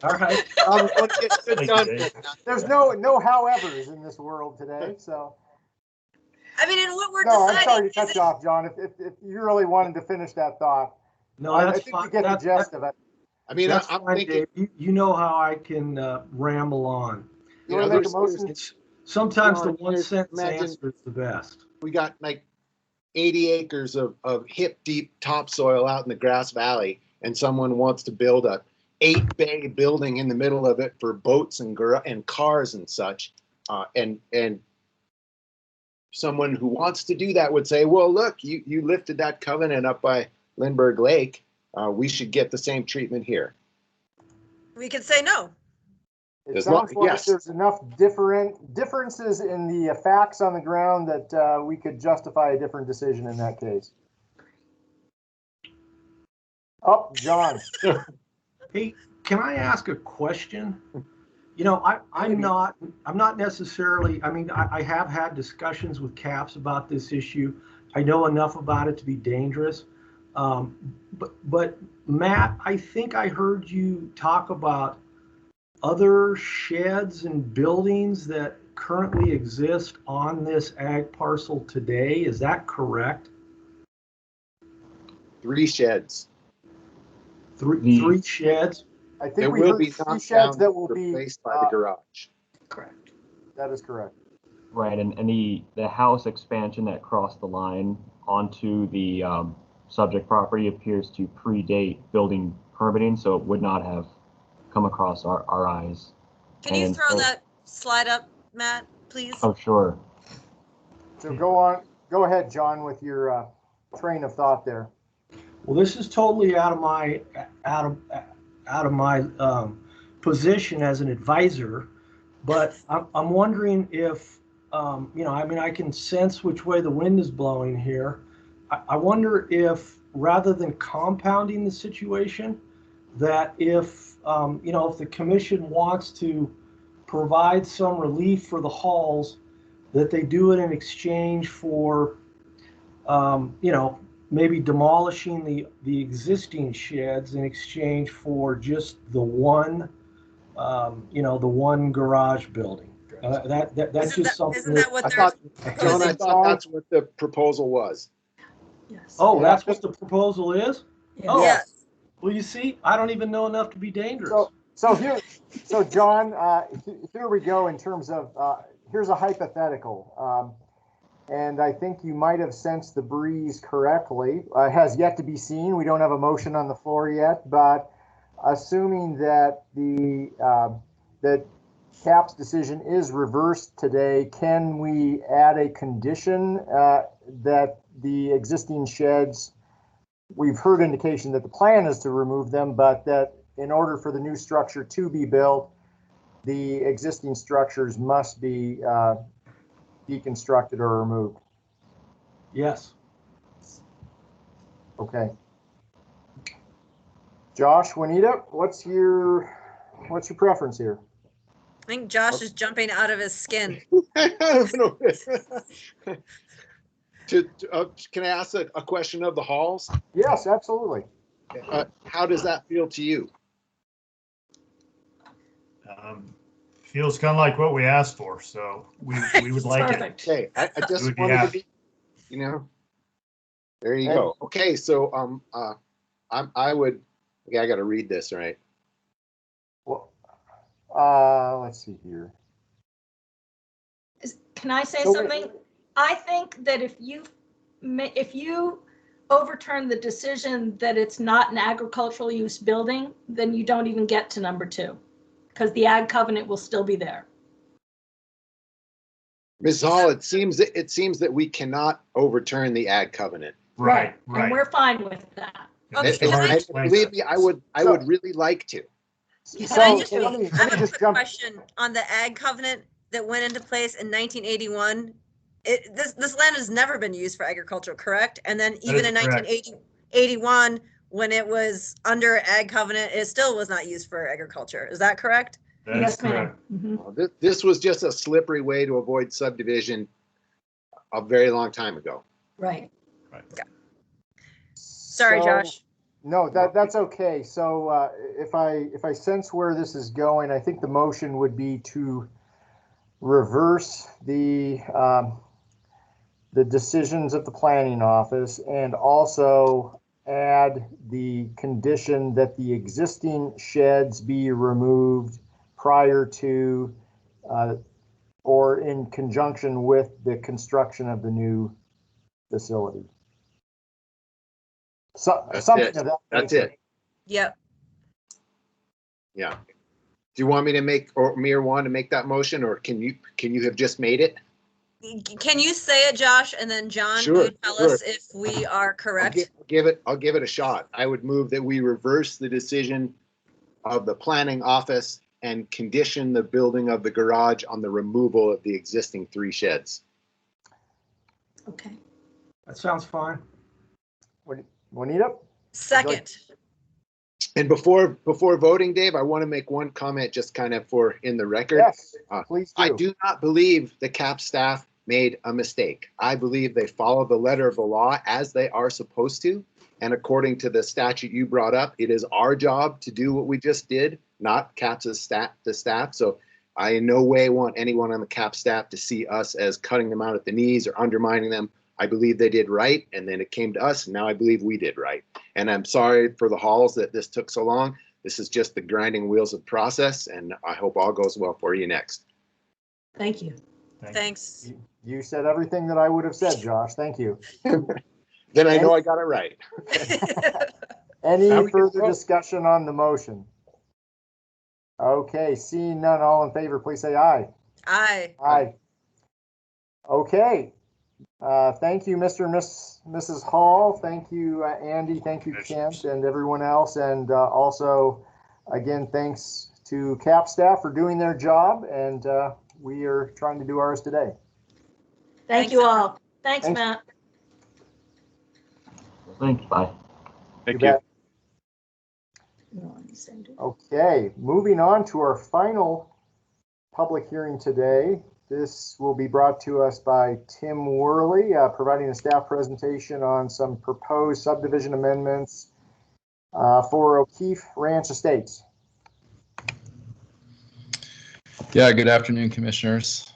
All right. There's no howevers in this world today, so. I mean, and what we're deciding. I'm sorry to cut you off, John. If you really wanted to finish that thought. No, that's I think we get the gist of it. I mean, That's I'm fine, thinking. Dave. You know how I can ramble on. You want to make a motion? Sometimes the John, one sentence imagine- answer is the best. We got like 80 acres of hip deep topsoil out in the Grass Valley, and someone wants to build a 8-bay building in the middle of it for boats and cars and such. And someone who wants to do that would say, well, look, you lifted that covenant up by Lindbergh Lake. We should get the same treatment here. We could say no. It sounds like there's enough differences in the facts on the ground that we could justify a different decision in that case. Oh, John. Hey, can I ask a question? You know, I'm not necessarily, I mean, I have had discussions with CAPS about this issue. I know enough about it to be dangerous. But Matt, I think I heard you talk about other sheds and buildings that currently exist on this ag parcel today. Is that correct? 3 sheds. Three sheds? I think there we will heard be 3 sheds that will be replaced by the garage. Correct. That is correct. Right, and the house expansion that crossed the line onto the subject property appears to predate building permitting, so it would not have come across our eyes. Can you throw that slide up, Matt, please? Oh, sure. So go ahead, John, with your train of thought there. Well, this is totally out of my position as an advisor, but I'm wondering if you know, I mean, I can sense which way the wind is blowing here. I wonder if, rather than compounding the situation, that if you know, if the commission wants to provide some relief for the halls, that they do it in exchange for you know, maybe demolishing the existing sheds in exchange for just the one you know, the one garage building. That's just something. Isn't that what I they're thought proposing? that's what the proposal was. Yes. Oh, that's what the proposal is? Yes. Oh, Yes. well, you see, I don't even know enough to be dangerous. So John, here we go in terms of, here's a hypothetical. And I think you might have sensed the breeze correctly. Has yet to be seen. We don't have a motion on the floor yet, but assuming that that CAP's decision is reversed today, can we add a condition that the existing sheds, we've heard indication that the plan is to remove them, but that in order for the new structure to be built, the existing structures must be deconstructed or removed? Yes. Okay. Josh, Juanita, what's your preference here? I think Josh is jumping out of his skin. Can I ask a question of the halls? Yes, absolutely. How does that feel to you? Feels kind of like what we asked for, so we would like it. Okay, I just wanted to be, you know, there you go. Okay, so I would, okay, I got to read this, right? Well, let's see here. Can I say something? I think that if you overturn the decision that it's not an agricultural use building, then you don't even get to number 2, because the ag covenant will still be there. Ms. Hall, it seems that we cannot overturn the ag covenant. Right. And we're fine with that. Okay, believe me, I would really like to. I have a quick question on the ag covenant that went into place in 1981. This land has never been used for agriculture, correct? And then even in 1981, when it was under ag covenant, it still was not used for agriculture. Is that correct? That's correct. Mm-hmm. This was just a slippery way to avoid subdivision a very long time ago. Right. Okay. Sorry, Josh. No, that's okay. So if I sense where this is going, I think the motion would be to reverse the decisions of the planning office and also add the condition that the existing sheds be removed prior to or in conjunction with the construction of the new facility. So something of that. That's it. Yep. Yeah. Do you want me to make, or me or Juan to make that motion, or can you have just made it? Can you say it, Josh, and then John, Sure, you tell sure. us if we are correct? I'll give it a shot. I would move that we reverse the decision of the planning office and condition the building of the garage on the removal of the existing 3 sheds. Okay. That sounds fine. Juanita? Second. And before voting, Dave, I want to make one comment just kind of for in the record. Yes, please do. I do not believe the CAP staff made a mistake. I believe they follow the letter of the law as they are supposed to. And according to the statute you brought up, it is our job to do what we just did, not CAP's the staff. So I in no way want anyone on the CAP staff to see us as cutting them out at the knees or undermining them. I believe they did right, and then it came to us, and now I believe we did right. And I'm sorry for the halls that this took so long. This is just the grinding wheels of process, and I hope all goes well for you next. Thank you. Thanks. You said everything that I would have said, Josh. Thank you. Then I know I got it right. Any further discussion on the motion? Okay, seeing none, all in favor, please say aye. Aye. Aye. Okay. Thank you, Mr. and Mrs. Hall. Thank you, Andy. Thank you, Kent, and everyone else. And also, again, thanks to CAP staff for doing their job. And we are trying to do ours today. Thank you all. Thanks, Matt. Thanks. Bye. Thank you. Okay, moving on to our final public hearing today. This will be brought to us by Tim Worley, providing a staff presentation on some proposed subdivision amendments for O'Keefe Ranch Estates. Yeah, good afternoon, commissioners.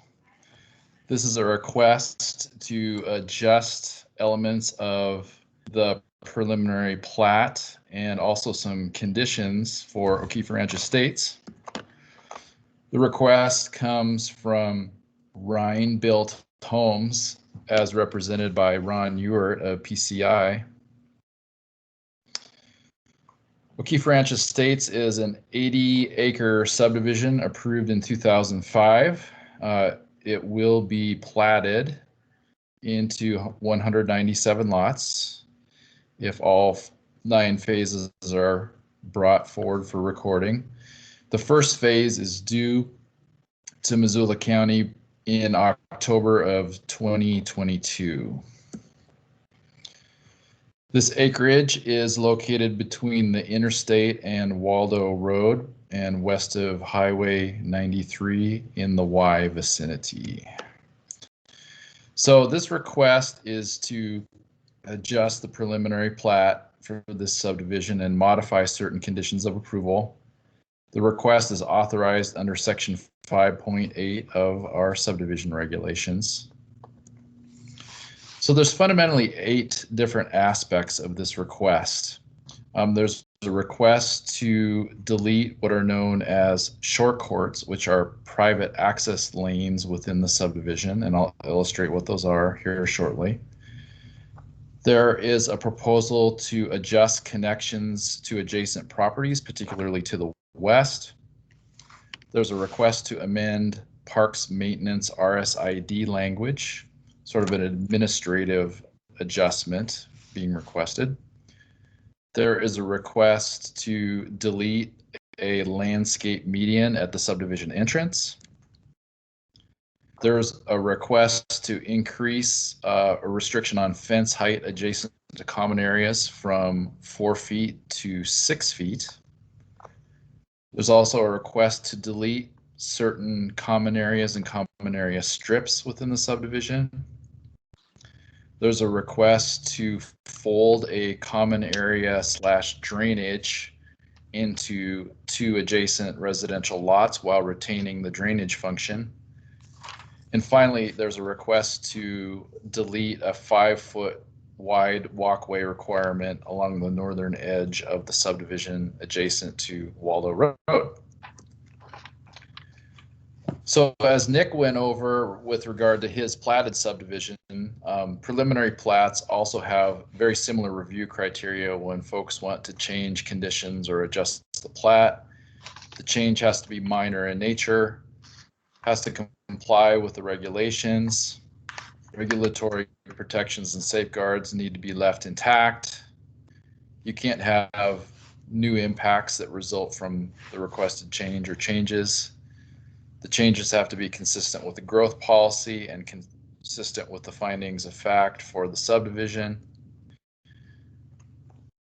This is a request to adjust elements of the preliminary plat and also some conditions for O'Keefe Ranch Estates. The request comes from Rhine Built Homes, as represented by Ron Ewert of PCI. O'Keefe Ranch Estates is an 80-acre subdivision approved in 2005. It will be platted into 197 lots if all 9 phases are brought forward for recording. The first phase is due to Missoula County in October of 2022. This acreage is located between the interstate and Waldo Road and west of Highway 93 in the Y vicinity. So this request is to adjust the preliminary plat for this subdivision and modify certain conditions of approval. The request is authorized under Section 5.8 of our subdivision regulations. So there's fundamentally 8 different aspects of this request. There's a request to delete what are known as short courts, which are private access lanes within the subdivision, and I'll illustrate what those are here shortly. There is a proposal to adjust connections to adjacent properties, particularly to the west. There's a request to amend Parks Maintenance RSID language, sort of an administrative adjustment being requested. There is a request to delete a landscape median at the subdivision entrance. There's a request to increase a restriction on fence height adjacent to common areas from 4 feet to 6 feet. There's also a request to delete certain common areas and common area strips within the subdivision. There's a request to fold a common area / drainage into 2 adjacent residential lots while retaining the drainage function. And finally, there's a request to delete a 5-foot wide walkway requirement along the northern edge of the subdivision adjacent to Waldo Road. So as Nick went over with regard to his platted subdivision, preliminary plats also have very similar review criteria when folks want to change conditions or adjust the plat. The change has to be minor in nature, has to comply with the regulations. Regulatory protections and safeguards need to be left intact. You can't have new impacts that result from the requested change or changes. The changes have to be consistent with the growth policy and consistent with the findings of fact for the subdivision.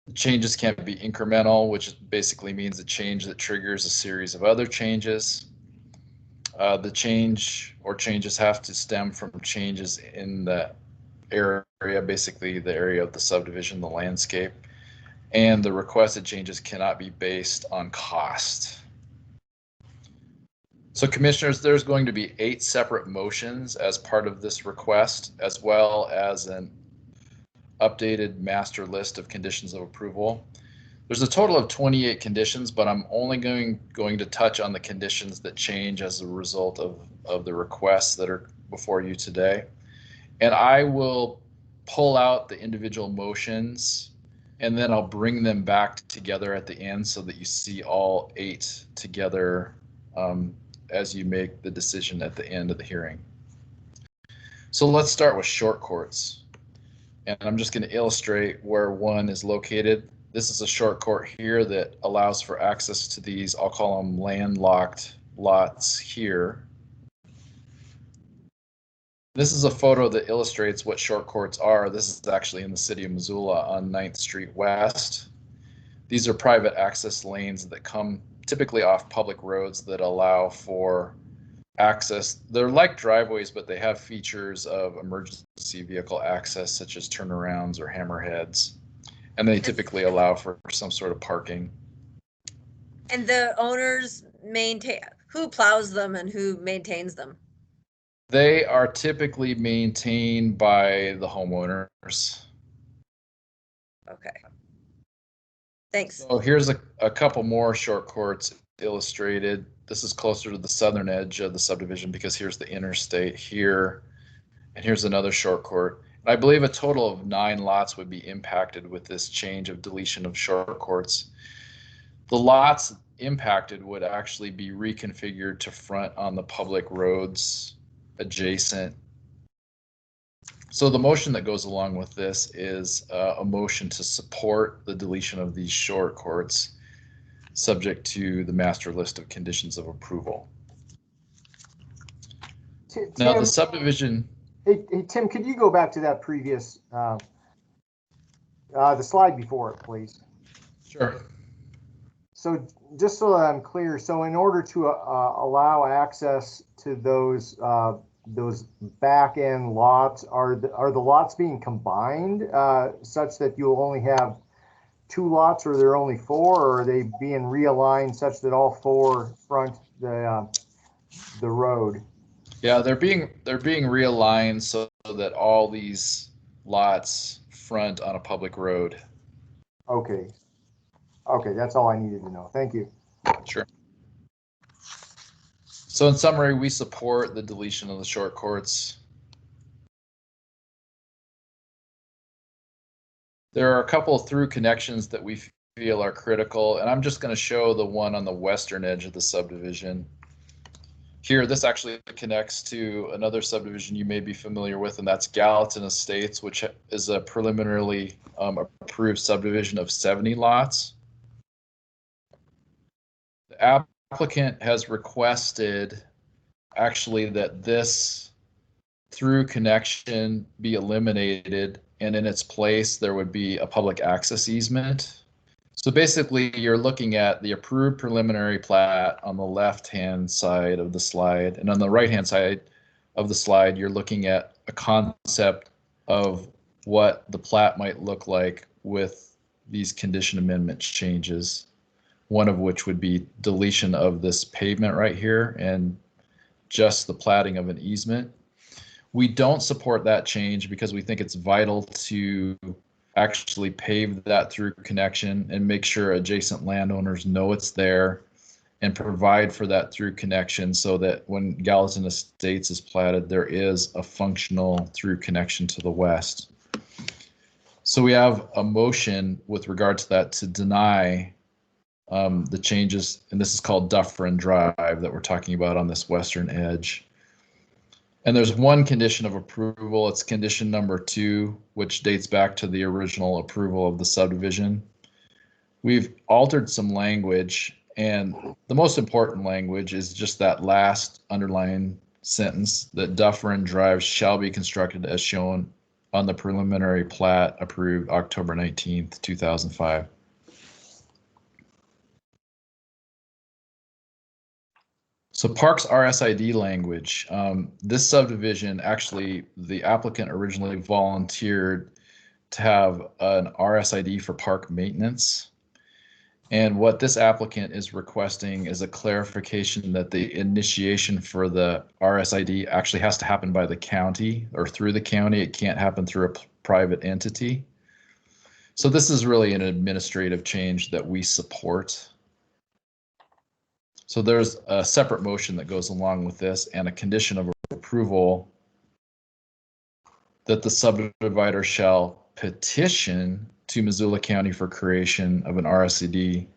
The changes can't be incremental, which basically means a change that triggers a series of other changes. The change or changes have to stem from changes in the area, basically the area of the subdivision, the landscape, and the requested changes cannot be based on cost. So commissioners, there's going to be 8 separate motions as part of this request, as well as an updated master list of conditions of approval. There's a total of 28 conditions, but I'm only going to touch on the conditions that change as a result of the requests that are before you today. And I will pull out the individual motions and then I'll bring them back together at the end so that you see all 8 together as you make the decision at the end of the hearing. So let's start with short courts. And I'm just going to illustrate where one is located. This is a short court here that allows for access to these, I'll call them landlocked lots here. This is a photo that illustrates what short courts are. This is actually in the city of Missoula on 9th Street West. These are private access lanes that come typically off public roads that allow for access. They're like driveways, but they have features of emergency vehicle access, such as turnarounds or hammerheads. And they typically allow for some sort of parking. And the owners maintain, who plows them and who maintains them? They are typically maintained by the homeowners. Okay. Thanks. So here's a couple more short courts illustrated. This is closer to the southern edge of the subdivision because here's the interstate here. And here's another short court. I believe a total of 9 lots would be impacted with this change of deletion of short courts. The lots impacted would actually be reconfigured to front on the public roads adjacent. So the motion that goes along with this is a motion to support the deletion of these short courts, subject to the master list of conditions of approval. Tim, Now the subdivision. Hey, Tim, could you go back to that previous, the slide before it, please? Sure. So just so that I'm clear, so in order to allow access to those back end lots, are the lots being combined such that you'll only have 2 lots, or there are only 4, or are they being realigned such that all 4 front the road? Yeah, they're being realigned so that all these lots front on a public road. Okay. Okay, that's all I needed to know. Thank you. Sure. So in summary, we support the deletion of the short courts. There are a couple of through connections that we feel are critical, and I'm just going to show the one on the western edge of the subdivision. Here, this actually connects to another subdivision you may be familiar with, and that's Gallatin Estates, which is a preliminarily approved subdivision of 70 lots. The applicant has requested actually that this through connection be eliminated, and in its place there would be a public access easement. So basically you're looking at the approved preliminary plat on the left-hand side of the slide, and on the right-hand side of the slide you're looking at a concept of what the plat might look like with these condition amendment changes, one of which would be deletion of this pavement right here and just the platting of an easement. We don't support that change because we think it's vital to actually pave that through connection and make sure adjacent landowners know it's there and provide for that through connection so that when Gallatin Estates is platted, there is a functional through connection to the west. So we have a motion with regard to that to deny the changes, and this is called Dufferin Drive that we're talking about on this western edge. And there's one condition of approval. It's condition number 2, which dates back to the original approval of the subdivision. We've altered some language, and the most important language is just that last underlined sentence that Dufferin Drive shall be constructed as shown on the preliminary plat approved October 19th, 2005. So Parks RSID language, this subdivision, actually, the applicant originally volunteered to have an RSID for park maintenance. And what this applicant is requesting is a clarification that the initiation for the RSID actually has to happen by the county or through the county. It can't happen through a private entity. So this is really an administrative change that we support. So there's a separate motion that goes along with this and a condition of approval that the subdivider shall petition to Missoula County for creation of an RSID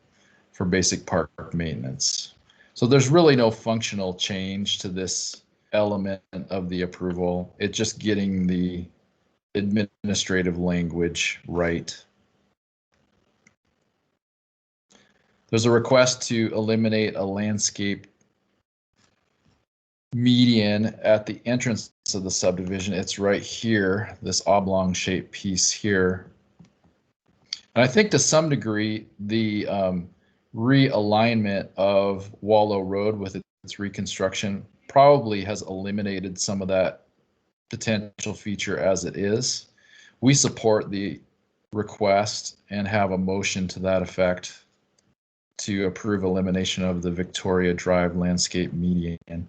for basic park maintenance. So there's really no functional change to this element of the approval. It's just getting the administrative language right. There's a request to eliminate a landscape median at the entrance of the subdivision. It's right here, this oblong shaped piece here. And I think to some degree, the realignment of Wallow Road with its reconstruction probably has eliminated some of that potential feature as it is. We support the request and have a motion to that effect to approve elimination of the Victoria Drive landscape median.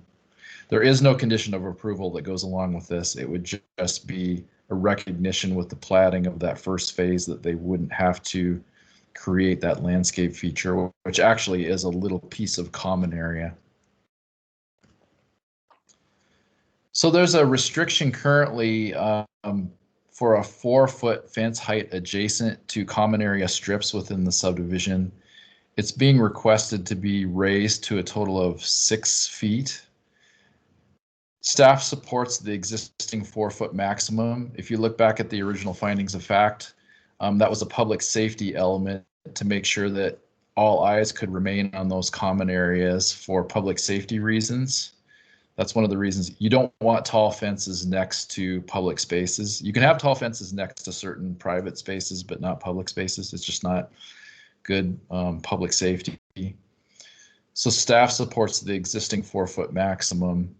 There is no condition of approval that goes along with this. It would just be a recognition with the platting of that first phase that they wouldn't have to create that landscape feature, which actually is a little piece of common area. So there's a restriction currently for a 4-foot fence height adjacent to common area strips within the subdivision. It's being requested to be raised to a total of 6 feet. Staff supports the existing 4-foot maximum. If you look back at the original findings of fact, that was a public safety element to make sure that all eyes could remain on those common areas for public safety reasons. That's one of the reasons you don't want tall fences next to public spaces. You can have tall fences next to certain private spaces, but not public spaces. It's just not good public safety. So staff supports the existing 4-foot maximum.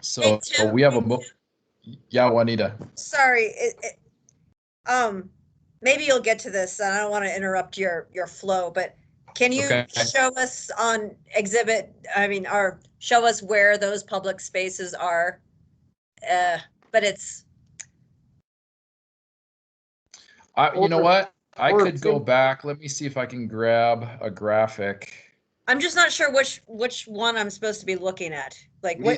So we have yeah, Juanita. Sorry, maybe you'll get to this, and I don't want to interrupt your flow, but can you show us on exhibit, or show us where those public spaces are? But it's. You know what? I could go back. Let me see if I can grab a graphic. I'm just not sure which one I'm supposed to be looking at. Like I'm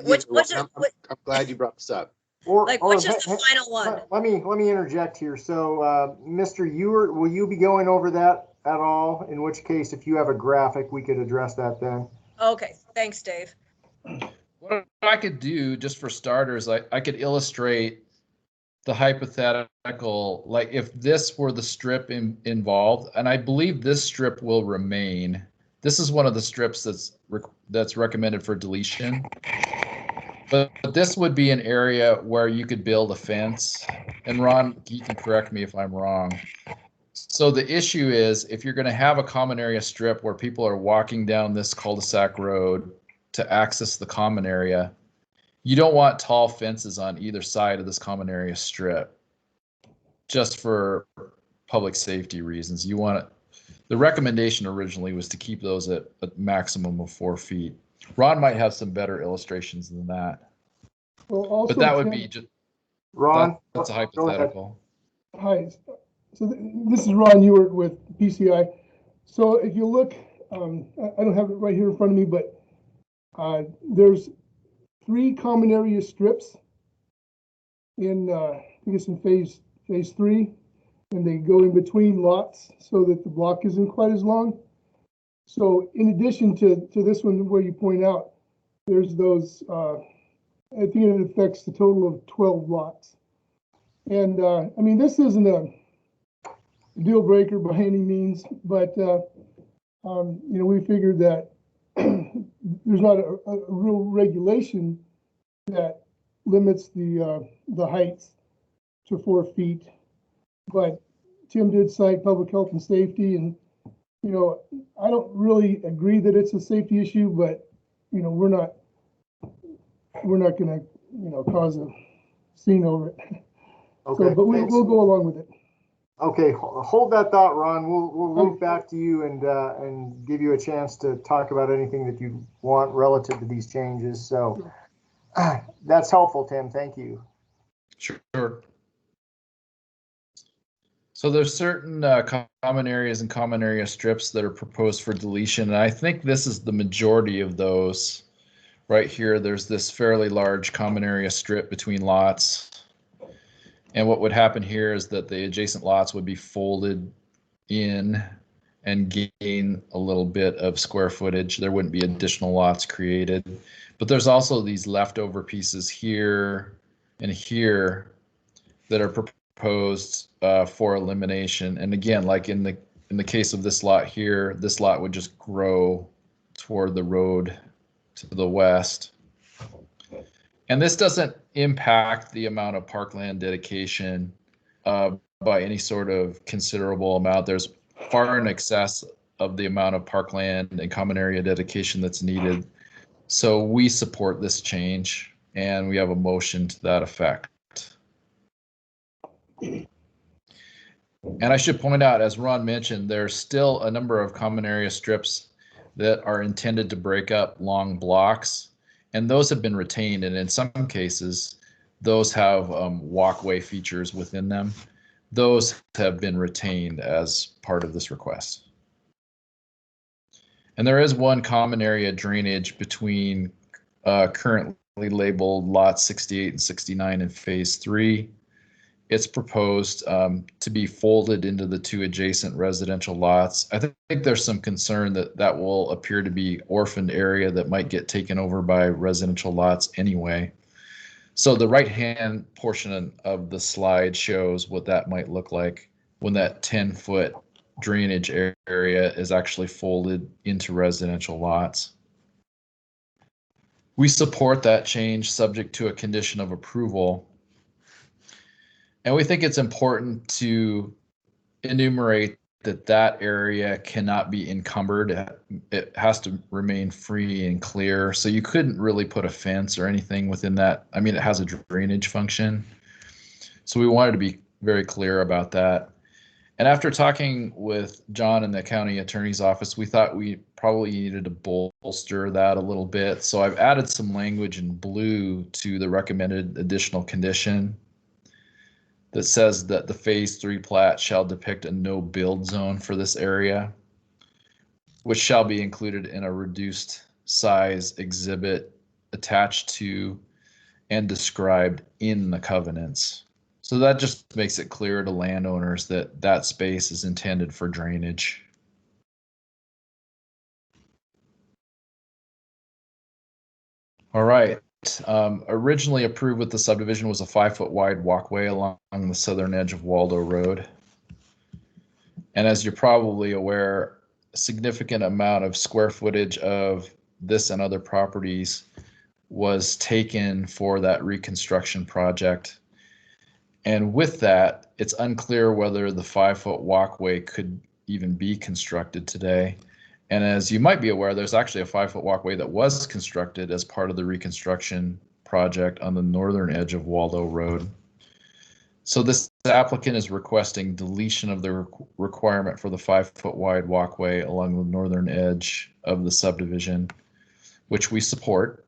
glad you brought this up. Which is the final one? Let me interject here. So, Mr. Ewert, will you be going over that at all? In which case, if you have a graphic, we could address that then. Okay, thanks, Dave. What I could do, just for starters, I could illustrate the hypothetical, like if this were the strip involved, and I believe this strip will remain. This is one of the strips that's recommended for deletion. But this would be an area where you could build a fence. And Ron, you can correct me if I'm wrong. So the issue is, if you're going to have a common area strip where people are walking down this cul-de-sac road to access the common area, you don't want tall fences on either side of this common area strip, just for public safety reasons. You want it. The recommendation originally was to keep those at a maximum of 4 feet. Ron might have some better illustrations than that. Well, also, But that would Tim, be just, Ron, that's a go ahead. hypothetical. hi. So this is Ron Ewart with PCI. So if you look, I don't have it right here in front of me, but there's 3 common area strips in, I think it's in phase 3, and they go in between lots so that the block isn't quite as long. So in addition to this one where you point out, there's those, I think it affects the total of 12 lots. And I mean, this isn't a deal breaker by any means, but you know, we figured that there's not a real regulation that limits the heights to 4 feet. But Tim did cite public health and safety, and you know, I don't really agree that it's a safety issue, but you know, we're not going to, you know, cause a scene over it. Okay, so, but we'll go along with it. Okay, hold that thought, Ron. We'll move back to you and give you a chance to talk about anything that you want relative to these changes. So that's helpful, Tim. Thank you. Sure. So there's certain common areas and common area strips that are proposed for deletion, and I think this is the majority of those. Right here, there's this fairly large common area strip between lots. And what would happen here is that the adjacent lots would be folded in and gain a little bit of square footage. There wouldn't be additional lots created. But there's also these leftover pieces here and here that are proposed for elimination. And again, like in the case of this lot here, this lot would just grow toward the road to the west. And this doesn't impact the amount of parkland dedication by any sort of considerable amount. There's far in excess of the amount of parkland and common area dedication that's needed. So we support this change, and we have a motion to that effect. And I should point out, as Ron mentioned, there's still a number of common area strips that are intended to break up long blocks. And those have been retained, and in some cases, those have walkway features within them. Those have been retained as part of this request. And there is one common area drainage between currently labeled lots 68 and 69 in phase 3. It's proposed to be folded into the 2 adjacent residential lots. I think there's some concern that that will appear to be orphaned area that might get taken over by residential lots anyway. So the right-hand portion of the slide shows what that might look like when that 10-foot drainage area is actually folded into residential lots. We support that change subject to a condition of approval. And we think it's important to enumerate that that area cannot be encumbered. It has to remain free and clear. So you couldn't really put a fence or anything within that. I mean, it has a drainage function. So we wanted to be very clear about that. And after talking with John in the county attorney's office, we thought we probably needed to bolster that a little bit. So I've added some language in blue to the recommended additional condition that says that the phase 3 plat shall depict a no build zone for this area, which shall be included in a reduced size exhibit attached to and described in the covenants. So that just makes it clear to landowners that that space is intended for drainage. All right. Originally approved with the subdivision was a 5-foot wide walkway along the southern edge of Waldo Road. And as you're probably aware, a significant amount of square footage of this and other properties was taken for that reconstruction project. And with that, it's unclear whether the 5-foot walkway could even be constructed today. And as you might be aware, there's actually a 5-foot walkway that was constructed as part of the reconstruction project on the northern edge of Waldo Road. So this applicant is requesting deletion of the requirement for the 5-foot wide walkway along the northern edge of the subdivision, which we support.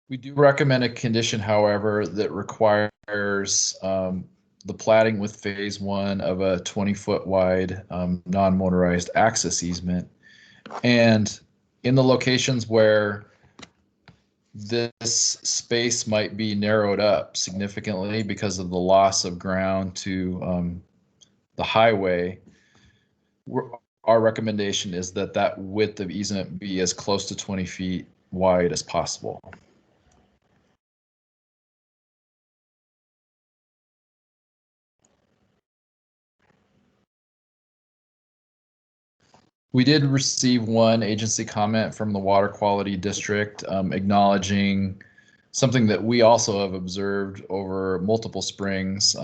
We do recommend a condition, however, that requires the platting with phase 1 of a 20-foot wide non-motorized access easement. And in the locations where this space might be narrowed up significantly because of the loss of ground to the highway, our recommendation is that that width of easement be as close to 20 feet wide as possible. We did receive one agency comment from the Water Quality District acknowledging something that we also have observed over multiple springs,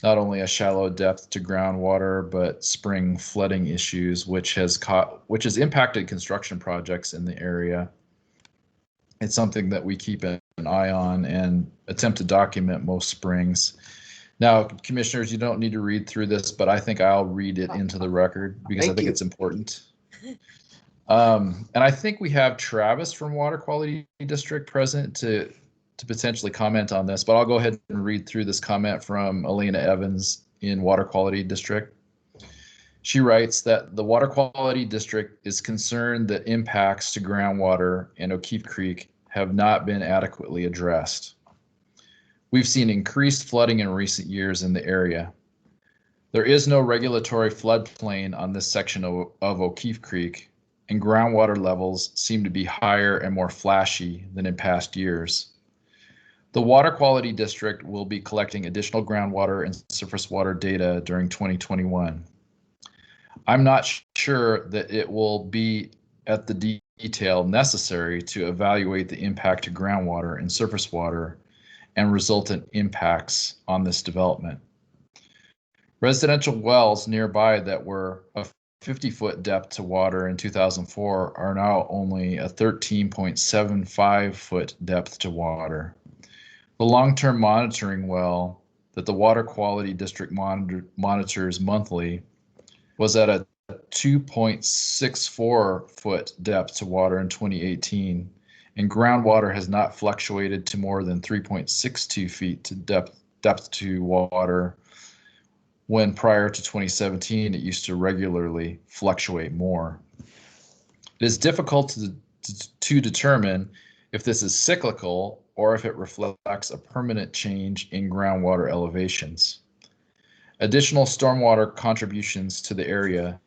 not only a shallow depth to groundwater, but spring flooding issues, which has impacted construction projects in the area. It's something that we keep an eye on and attempt to document most springs. Now, commissioners, you don't need to read through this, but I think I'll read it into the record because I think it's important. And I think we have Travis from Water Quality District present to potentially comment on this, but I'll go ahead and read through this comment from Elena Evans in Water Quality District. She writes that the Water Quality District is concerned that impacts to groundwater and O'Keefe Creek have not been adequately addressed. We've seen increased flooding in recent years in the area. There is no regulatory floodplain on this section of O'Keefe Creek, and groundwater levels seem to be higher and more flashy than in past years. The Water Quality District will be collecting additional groundwater and surface water data during 2021. I'm not sure that it will be at the detail necessary to evaluate the impact to groundwater and surface water and resultant impacts on this development. Residential wells nearby that were a 50-foot depth to water in 2004 are now only a 13.75-foot depth to water. The long-term monitoring well that the Water Quality District monitors monthly was at a 2.64-foot depth to water in 2018, and groundwater has not fluctuated to more than 3.62 feet to depth to water, when prior to 2017 it used to regularly fluctuate more. It is difficult to determine if this is cyclical or if it reflects a permanent change in groundwater elevations. Additional stormwater contributions to the area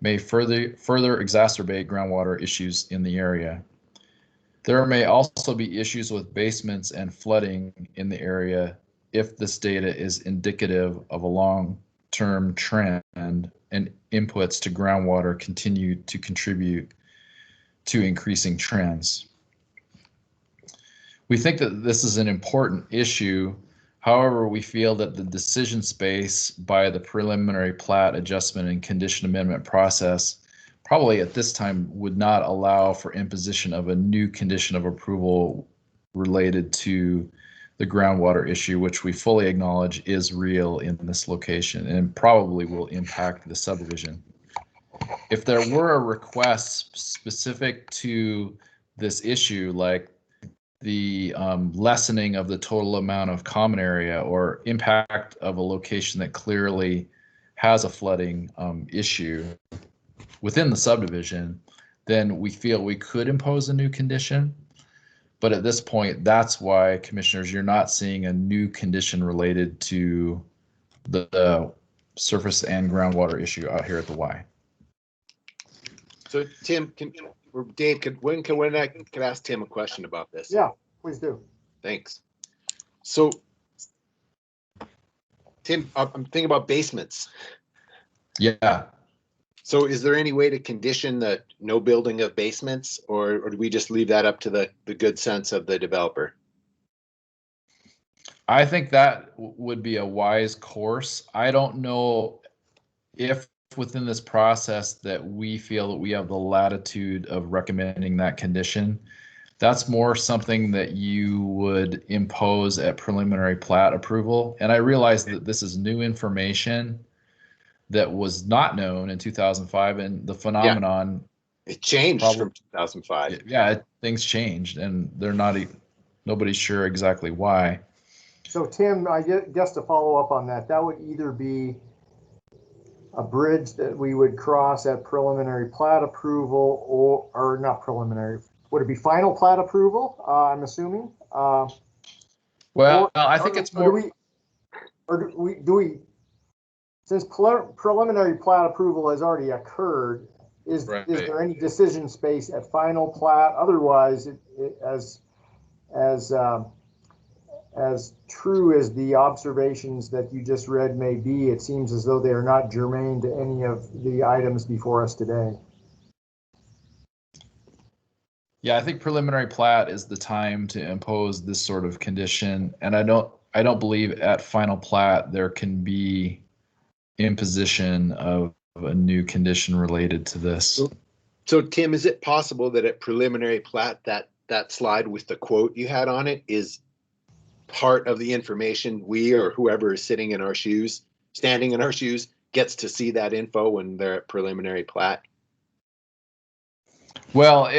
may further exacerbate groundwater issues in the area. There may also be issues with basements and flooding in the area if this data is indicative of a long-term trend and inputs to groundwater continue to contribute to increasing trends. We think that this is an important issue. However, we feel that the decision space by the preliminary plat adjustment and condition amendment process probably at this time would not allow for imposition of a new condition of approval related to the groundwater issue, which we fully acknowledge is real in this location and probably will impact the subdivision. If there were a request specific to this issue, like the lessening of the total amount of common area or impact of a location that clearly has a flooding issue within the subdivision, then we feel we could impose a new condition. But at this point, that's why, commissioners, you're not seeing a new condition related to the surface and groundwater issue out here at the Y. So Tim, Dave, could I ask Tim a question about this? Yeah, please do. Thanks. So Tim, I'm thinking about basements. Yeah. So is there any way to condition the no building of basements, or do we just leave that up to the good sense of the developer? I think that would be a wise course. I don't know if within this process that we feel that we have the latitude of recommending that condition. That's more something that you would impose at preliminary plat approval. And I realize that this is new information that was not known in 2005, and the phenomenon It changed from 2005. Yeah, things changed, and they're not. Nobody's sure exactly why. So Tim, I guess to follow up on that, that would either be a bridge that we would cross at preliminary plat approval, or not preliminary. Would it be final plat approval? I'm assuming. Well, I think it's more. Do we? Since preliminary plat approval has already occurred, is there any decision space at final plat? Otherwise, as true as the observations that you just read may be, it seems as though they are not germane to any of the items before us today. Yeah, I think preliminary plat is the time to impose this sort of condition, and I don't believe at final plat there can be imposition of a new condition related to this. So Tim, is it possible that at preliminary plat that slide with the quote you had on it is part of the information we or whoever is standing in our shoes, gets to see that info when they're at preliminary plat? Well,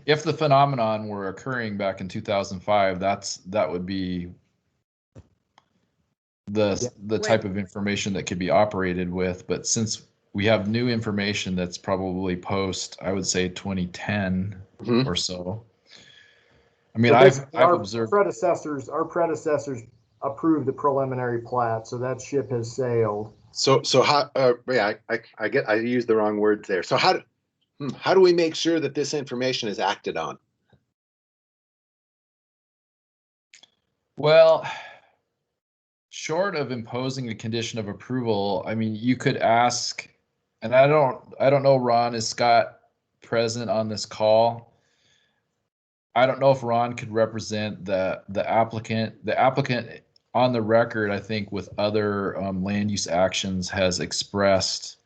if the phenomenon were occurring back in 2005, that would be the type of information that could be operated with. But since we have new information that's probably post, I would say 2010 or so. I mean, I've observed our predecessors approved the preliminary plat, so that ship has sailed. So how? I used the wrong words there. So how do we make sure that this information is acted on? Well, short of imposing a condition of approval, I mean, you could ask, and I don't know, Ron, is Scott present on this call? I don't know if Ron could represent the applicant. The applicant on the record, I think, with other land use actions has expressed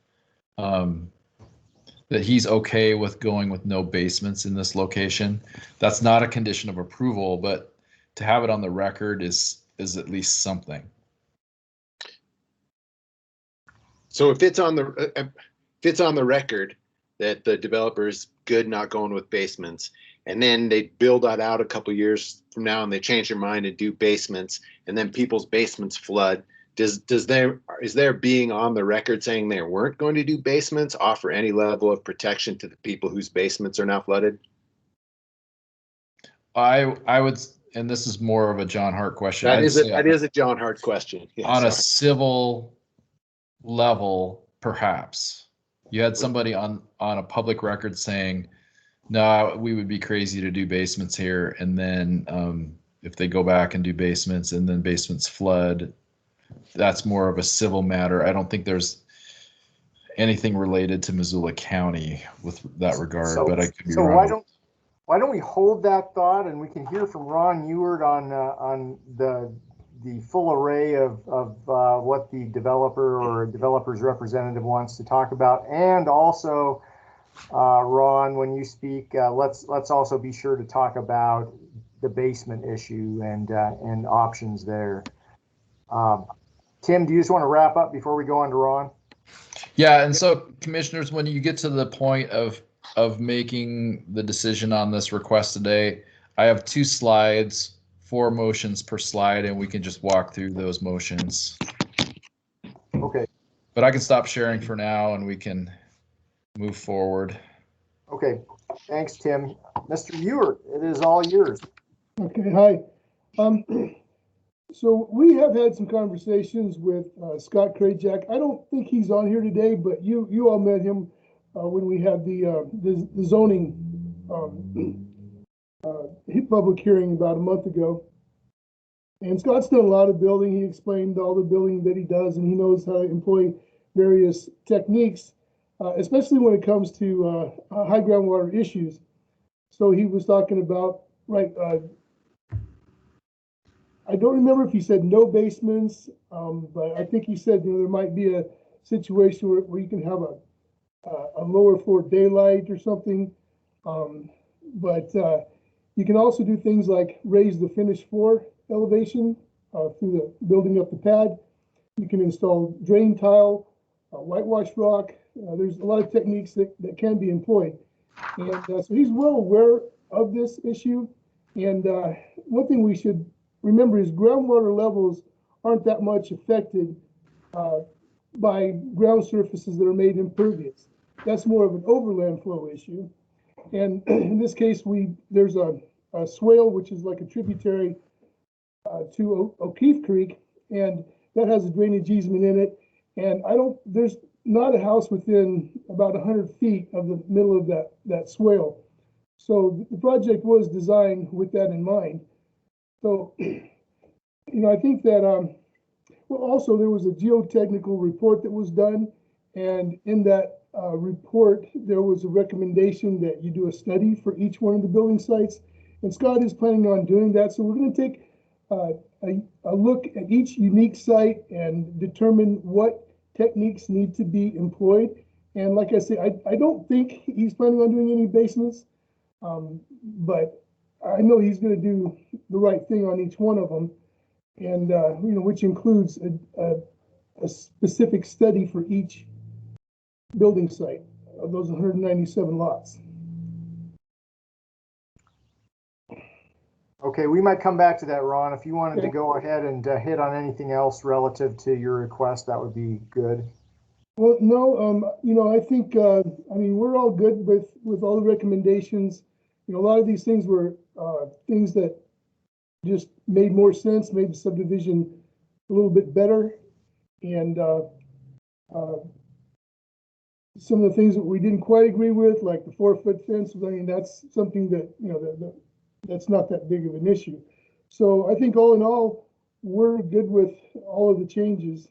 that he's okay with going with no basements in this location. That's not a condition of approval, but to have it on the record is at least something. So if it's on the record that the developer's good not going with basements, and then they build that out a couple of years from now and they change their mind and do basements, and then people's basements flood, is there being on the record saying they weren't going to do basements offer any level of protection to the people whose basements are now flooded? I would, and this is more of a John Hart question. That is a John Hart question. Yeah, on a civil level, perhaps. You had somebody on a public record saying, no, we would be crazy to do basements here. And then if they go back and do basements and then basements flood, that's more of a civil matter. I don't think there's anything related to Missoula County with that regard, but I could be wrong. Why don't we hold that thought, and we can hear from Ron Ewart on the full array of what the developer or developer's representative wants to talk about, and also Ron, when you speak, let's also be sure to talk about the basement issue and options there. Tim, do you just want to wrap up before we go on to Ron? Yeah, and so commissioners, when you get to the point of making the decision on this request today, I have 2 slides, 4 motions per slide, and we can just walk through those motions. Okay. But I can stop sharing for now and we can move forward. Okay, thanks, Tim. Mr. Ewart, it is all yours. Okay, hi. So we have had some conversations with Scott Krajak. I don't think he's on here today, but you all met him when we had the zoning public hearing about a month ago. And Scott's done a lot of building. He explained all the building that he does, and he knows how to employ various techniques, especially when it comes to high groundwater issues. So he was talking about, I don't remember if he said no basements, but I think he said, there might be a situation where you can have a lower floor daylight or something. But you can also do things like raise the finished floor elevation through the building up the pad. You can install drain tile, whitewash rock. There's a lot of techniques that can be employed. And so he's well aware of this issue. And one thing we should remember is groundwater levels aren't that much affected by ground surfaces that are made impervious. That's more of an overland flow issue. And in this case, there's a swale, which is like a tributary to O'Keefe Creek, and that has a drainage easement in it. And there's not a house within about 100 feet of the middle of that swale. So the project was designed with that in mind. So, I think that, well, also there was a geotechnical report that was done. And in that report, there was a recommendation that you do a study for each one of the building sites. And Scott is planning on doing that. So we're going to take a look at each unique site and determine what techniques need to be employed. And like I say, I don't think he's planning on doing any basements, but I know he's going to do the right thing on each one of them, and which includes a specific study for each building site of those 197 lots. Okay, we might come back to that, Ron. If you wanted to go ahead and hit on anything else relative to your request, that would be good. Well, no, I think, we're all good with all the recommendations. A lot of these things were things that just made more sense, made the subdivision a little bit better. And some of the things that we didn't quite agree with, like the 4-foot fence, that's something that, that's not that big of an issue. So I think all in all, we're good with all of the changes.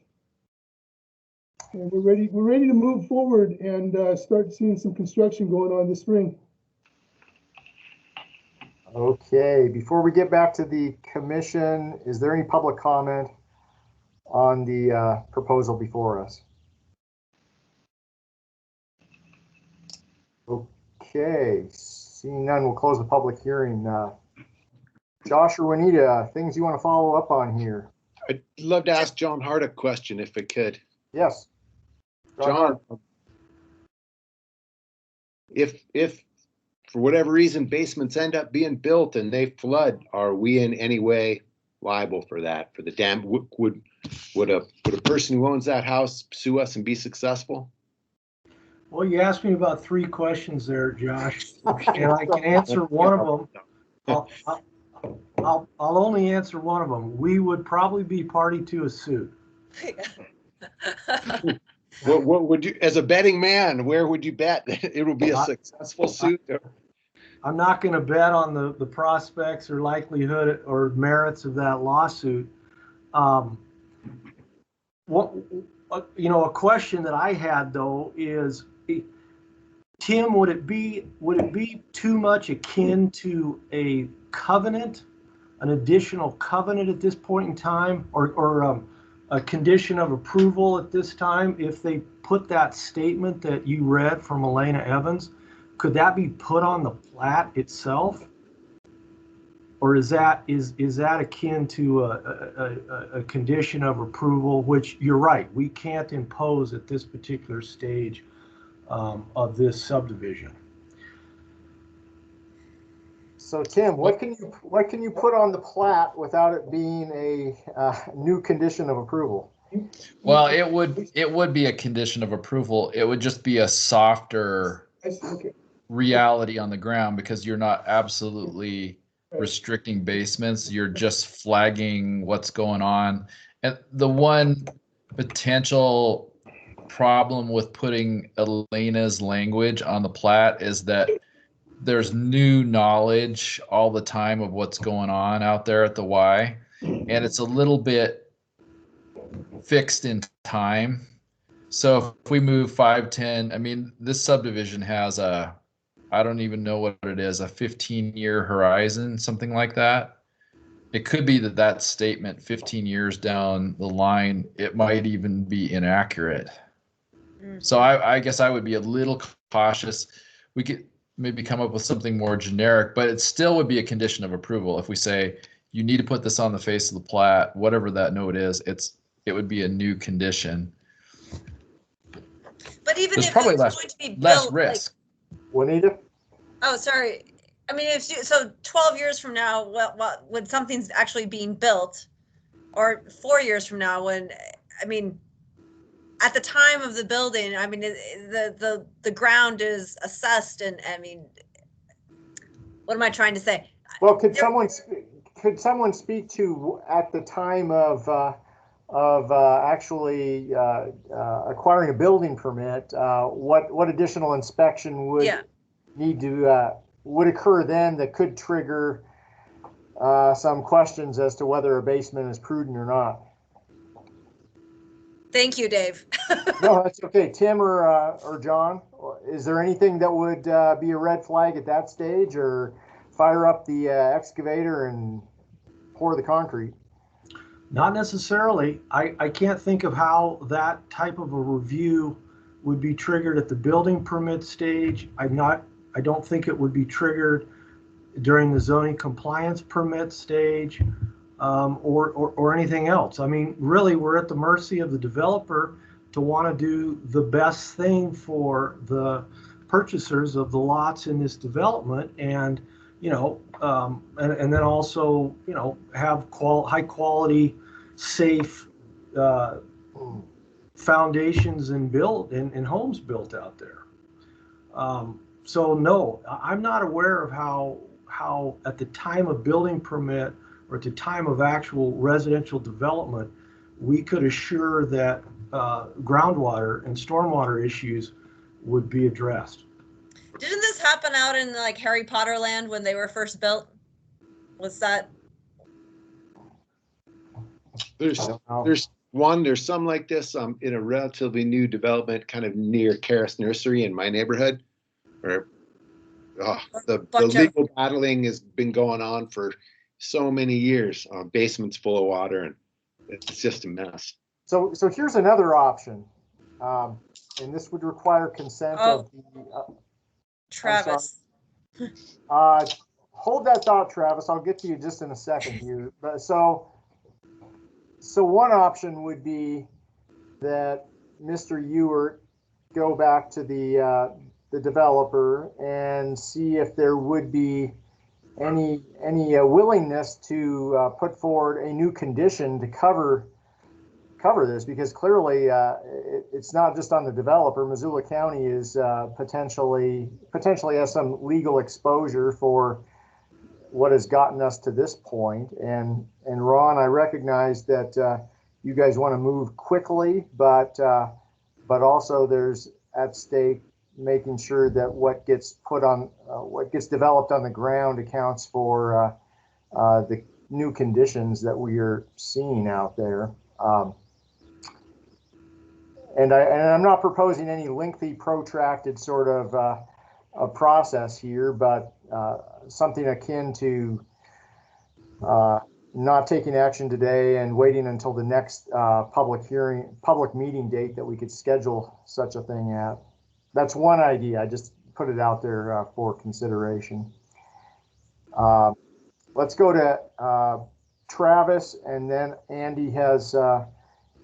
And we're ready to move forward and start seeing some construction going on this spring. Okay, before we get back to the commission, is there any public comment on the proposal before us? Okay, seeing none, we'll close the public hearing. Josh or Juanita, things you want to follow up on here? I'd love to ask John Hart a question if I could. Yes. John, if for whatever reason basements end up being built and they flood, are we in any way liable for that, for the dam? Would a person who owns that house sue us and be succll? Well, you asked me about 3 questions there, Josh, and I can answer one of them. I'll only answer one of them. We would probably be party to a suit. What would you, as a betting man, where would you bet it will be a successful suit? I'm not going to bet on the prospects or likelihood or merits of that lawsuit. A question that I had though is, Tim, would it be too much akin to a covenant, an additional covenant at this point in time, or a condition of approval at this time if they put that statement that you read from Elena Evans? Could that be put on the plat itself, or is that akin to a condition of approval, which you're right, we can't impose at this particular stage of this subdivision? So Tim, what can you put on the plat without it being a new condition of approval? Well, it would be a condition of approval. It would just be a softer reality on the ground, because you're not absolutely restricting basements. You're just flagging what's going on. And the one potential problem with putting Elena's language on the plat is that there's new knowledge all the time of what's going on out there at the Y, and it's a little bit fixed in time. So if we move 5, 10, this subdivision has I don't even know what it is, a 15-year horizon, something like that. It could be that statement 15 years down the line, it might even be inaccurate. So I guess I would be a little cautious. We could maybe come up with something more generic, but it still would be a condition of approval. If we say you need to put this on the face of the plat, whatever that note is, it would be a new condition. But even there's if probably it's less, going to be less built, risk. Juanita? Oh, sorry. I mean, if you, so 12 years from now, what when something's actually being built, or 4 years from now, when, I mean, at the time of the building, I mean, the ground is assessed, and I mean, what am I trying to say? Well, could someone speak to at the time of actually acquiring a building permit, what additional inspection would need to would occur then that could trigger some questions as to whether a basement is prudent or not? Thank you, Dave. No, that's okay. Tim or John, is there anything that would be a red flag at that stage, or fire up the excavator and pour the concrete? Not necessarily. I can't think of how that type of a review would be triggered at the building permit stage. I don't think it would be triggered during the zoning compliance permit stage, or anything else. I mean, really, we're at the mercy of the developer to want to do the best thing for the purchasers of the lots in this development, and and then also, have high quality, safe foundations and homes built out there. So no, I'm not aware of how at the time of building permit or at the time of actual residential development, we could assure that groundwater and stormwater issues would be addressed. Didn't this happen out in like Harry Potter land when they were first built? Was that? There's some like this in a relatively new development kind of near Karis Nursery in my neighborhood, where the legal battling has been going on for so many years. Basements full of water, and it's just a mess. So here's another option, and this would require consent of the Travis. Hold that thought, Travis. I'll get to you just in a second here. But so one option would be that Mr. Ewert go back to the developer and see if there would be any willingness to put forward a new condition to cover this, because clearly it's not just on the developer. Missoula County is potentially has some legal exposure for what has gotten us to this point. And Ron, I recognize that you guys want to move quickly, but also there's at stake making sure that what gets developed on the ground accounts for the new conditions that we are seeing out there. And I'm not proposing any lengthy, protracted sort of a process here, but something akin to not taking action today and waiting until the next public meeting date that we could schedule such a thing at. That's one idea. I just put it out there for consideration. Let's go to Travis, and then Andy has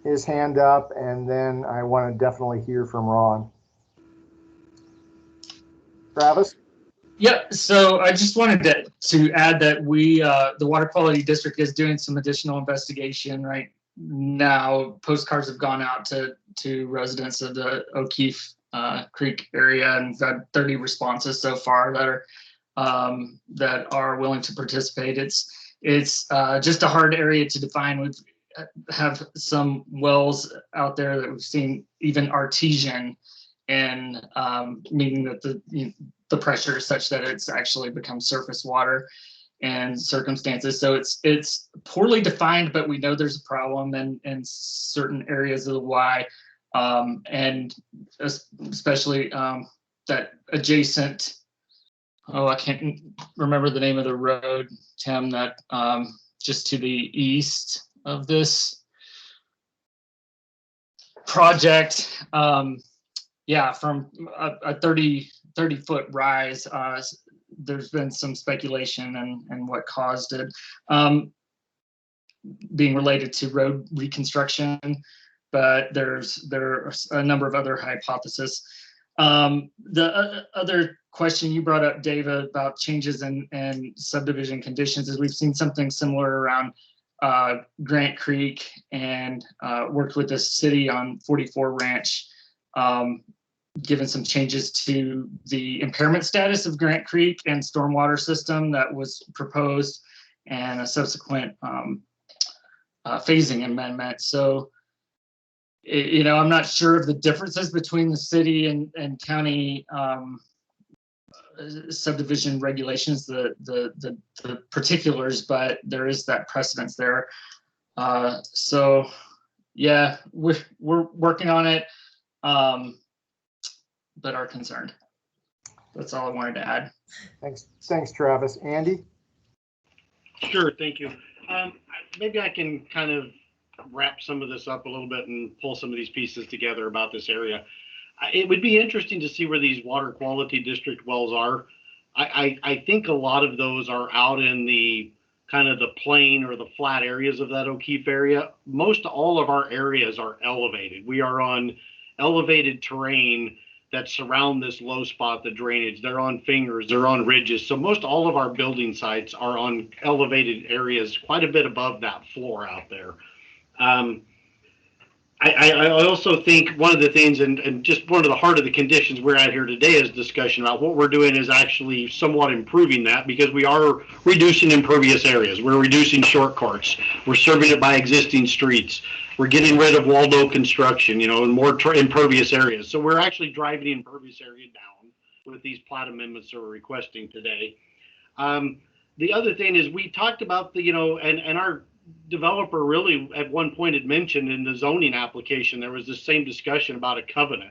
his hand up, and then I want to definitely hear from Ron. Travis? Yep. So I just wanted to add that we, the Water Quality District, is doing some additional investigation right now. Postcards have gone out to residents of the O'Keefe Creek area, and we've had 30 responses so far that are willing to participate. It's just a hard area to define. We have some wells out there that we've seen even artesian, and meaning that the pressure is such that it's actually become surface water and circumstances. So it's poorly defined, but we know there's a problem in certain areas of the Y, and especially that adjacent, I can't remember the name of the road, Tim, that just to the east of this project. From a 30-foot rise, there's been some speculation and what caused it being related to road reconstruction, but there are a number of other hypotheses. The other question you brought up, Dave, about changes in subdivision conditions is we've seen something similar around Grant Creek and worked with the city on 44 Ranch, given some changes to the impairment status of Grant Creek and stormwater system that was proposed, and a subsequent phasing amendment. So, I'm not sure of the differences between the city and county subdivision regulations, the particulars, but there is that precedence there. So yeah, we're working on it, but are concerned. That's all I wanted to add. Thanks, Travis. Andy? Sure, thank you. Maybe I can kind of wrap some of this up a little bit and pull some of these pieces together about this area. It would be interesting to see where these water quality district wells are. I think a lot of those are out in the kind of the plain or the flat areas of that O'Keefe area. Most all of our areas are elevated. We are on elevated terrain that surround this low spot, the drainage. They're on fingers, they're on ridges. So most all of our building sites are on elevated areas, quite a bit above that floor out there. I also think one of the things, and just one of the heart of the conditions we're at here today is discussion about what we're doing is actually somewhat improving that, because we are reducing impervious areas. We're reducing short courts. We're serving it by existing streets. We're getting rid of Waldo construction, and more impervious areas. So we're actually driving the impervious area down with these plat amendments that we're requesting today. The other thing is we talked about and our developer really at one point had mentioned in the zoning application, there was this same discussion about a covenant.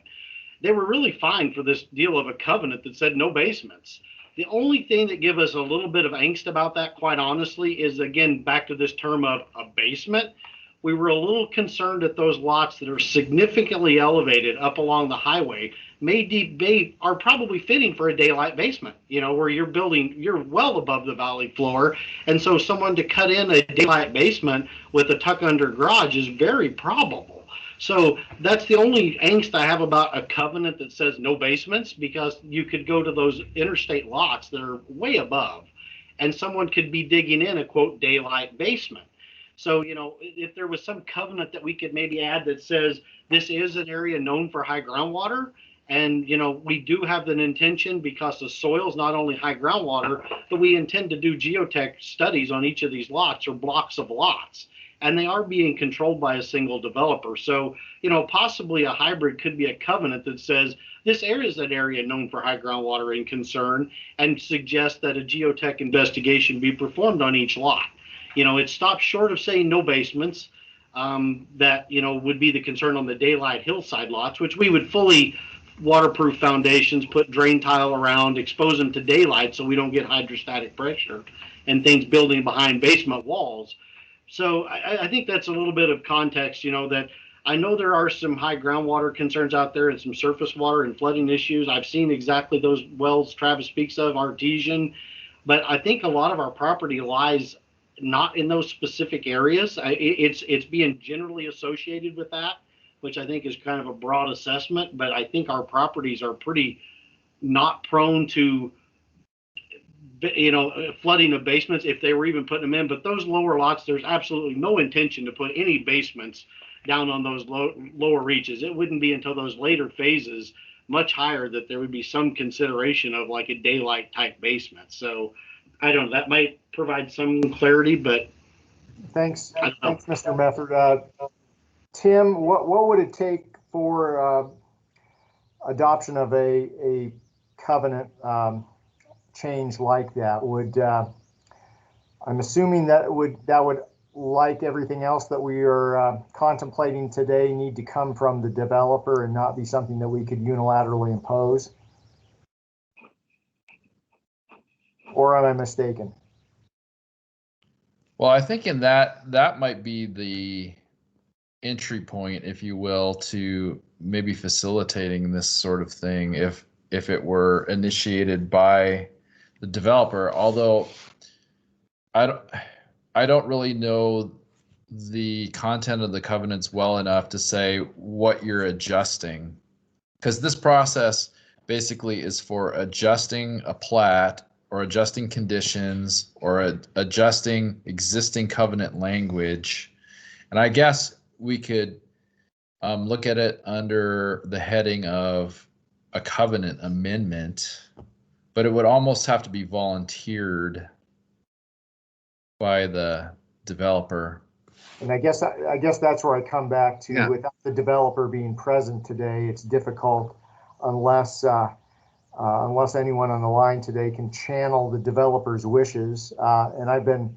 They were really fine for this deal of a covenant that said no basements. The only thing that gave us a little bit of angst about that, quite honestly, is again, back to this term of a basement. We were a little concerned that those lots that are significantly elevated up along the highway are probably fitting for a daylight basement, where you're well above the valley floor. And so someone to cut in a daylight basement with a tuck under garage is very probable. So that's the only angst I have about a covenant that says no basements, because you could go to those interstate lots that are way above and someone could be digging in a quote daylight basement. So, if there was some covenant that we could maybe add that says this is an area known for high groundwater, and, we do have an intention, because the soil's not only high groundwater, but we intend to do geotech studies on each of these lots or blocks of lots. And they are being controlled by a single developer. So, possibly a hybrid could be a covenant that says this area is an area known for high groundwater and concern, and suggest that a geotech investigation be performed on each lot. It stops short of saying no basements, that, would be the concern on the daylight hillside lots, which we would fully waterproof foundations, put drain tile around, expose them to daylight so we don't get hydrostatic pressure and things building behind basement walls. So I think that's a little bit of context, that I know there are some high groundwater concerns out there and some surface water and flooding issues. I've seen exactly those wells Travis speaks of, artesian, but I think a lot of our property lies not in those specific areas. It's being generally associated with that, which I think is kind of a broad assessment, but I think our properties are pretty not prone to, flooding of basements if they were even putting them in. But those lower lots, there's absolutely no intention to put any basements down on those lower reaches. It wouldn't be until those later phases, much higher, that there would be some consideration of like a daylight type basement. So I don't know, that might provide some clarity, but thanks, Mr. Mefford. Tim, what would it take for adoption of a covenant change like that? Would I'm assuming that would like everything else that we are contemplating today need to come from the developer and not be something that we could unilaterally impose? Or am I mistaken? Well, I think in that might be the entry point, if you will, to maybe facilitating this sort of thing if it were initiated by the developer. Although I don't really know the content of the covenants well enough to say what you're adjusting because this process basically is for adjusting a plat or adjusting conditions or adjusting existing covenant language. And I guess we could look at it under the heading of a covenant amendment, but it would almost have to be volunteered by the developer. And I guess that's where I come back to. Yeah. Without the developer being present today, it's difficult unless anyone on the line today can channel the developer's wishes. And I've been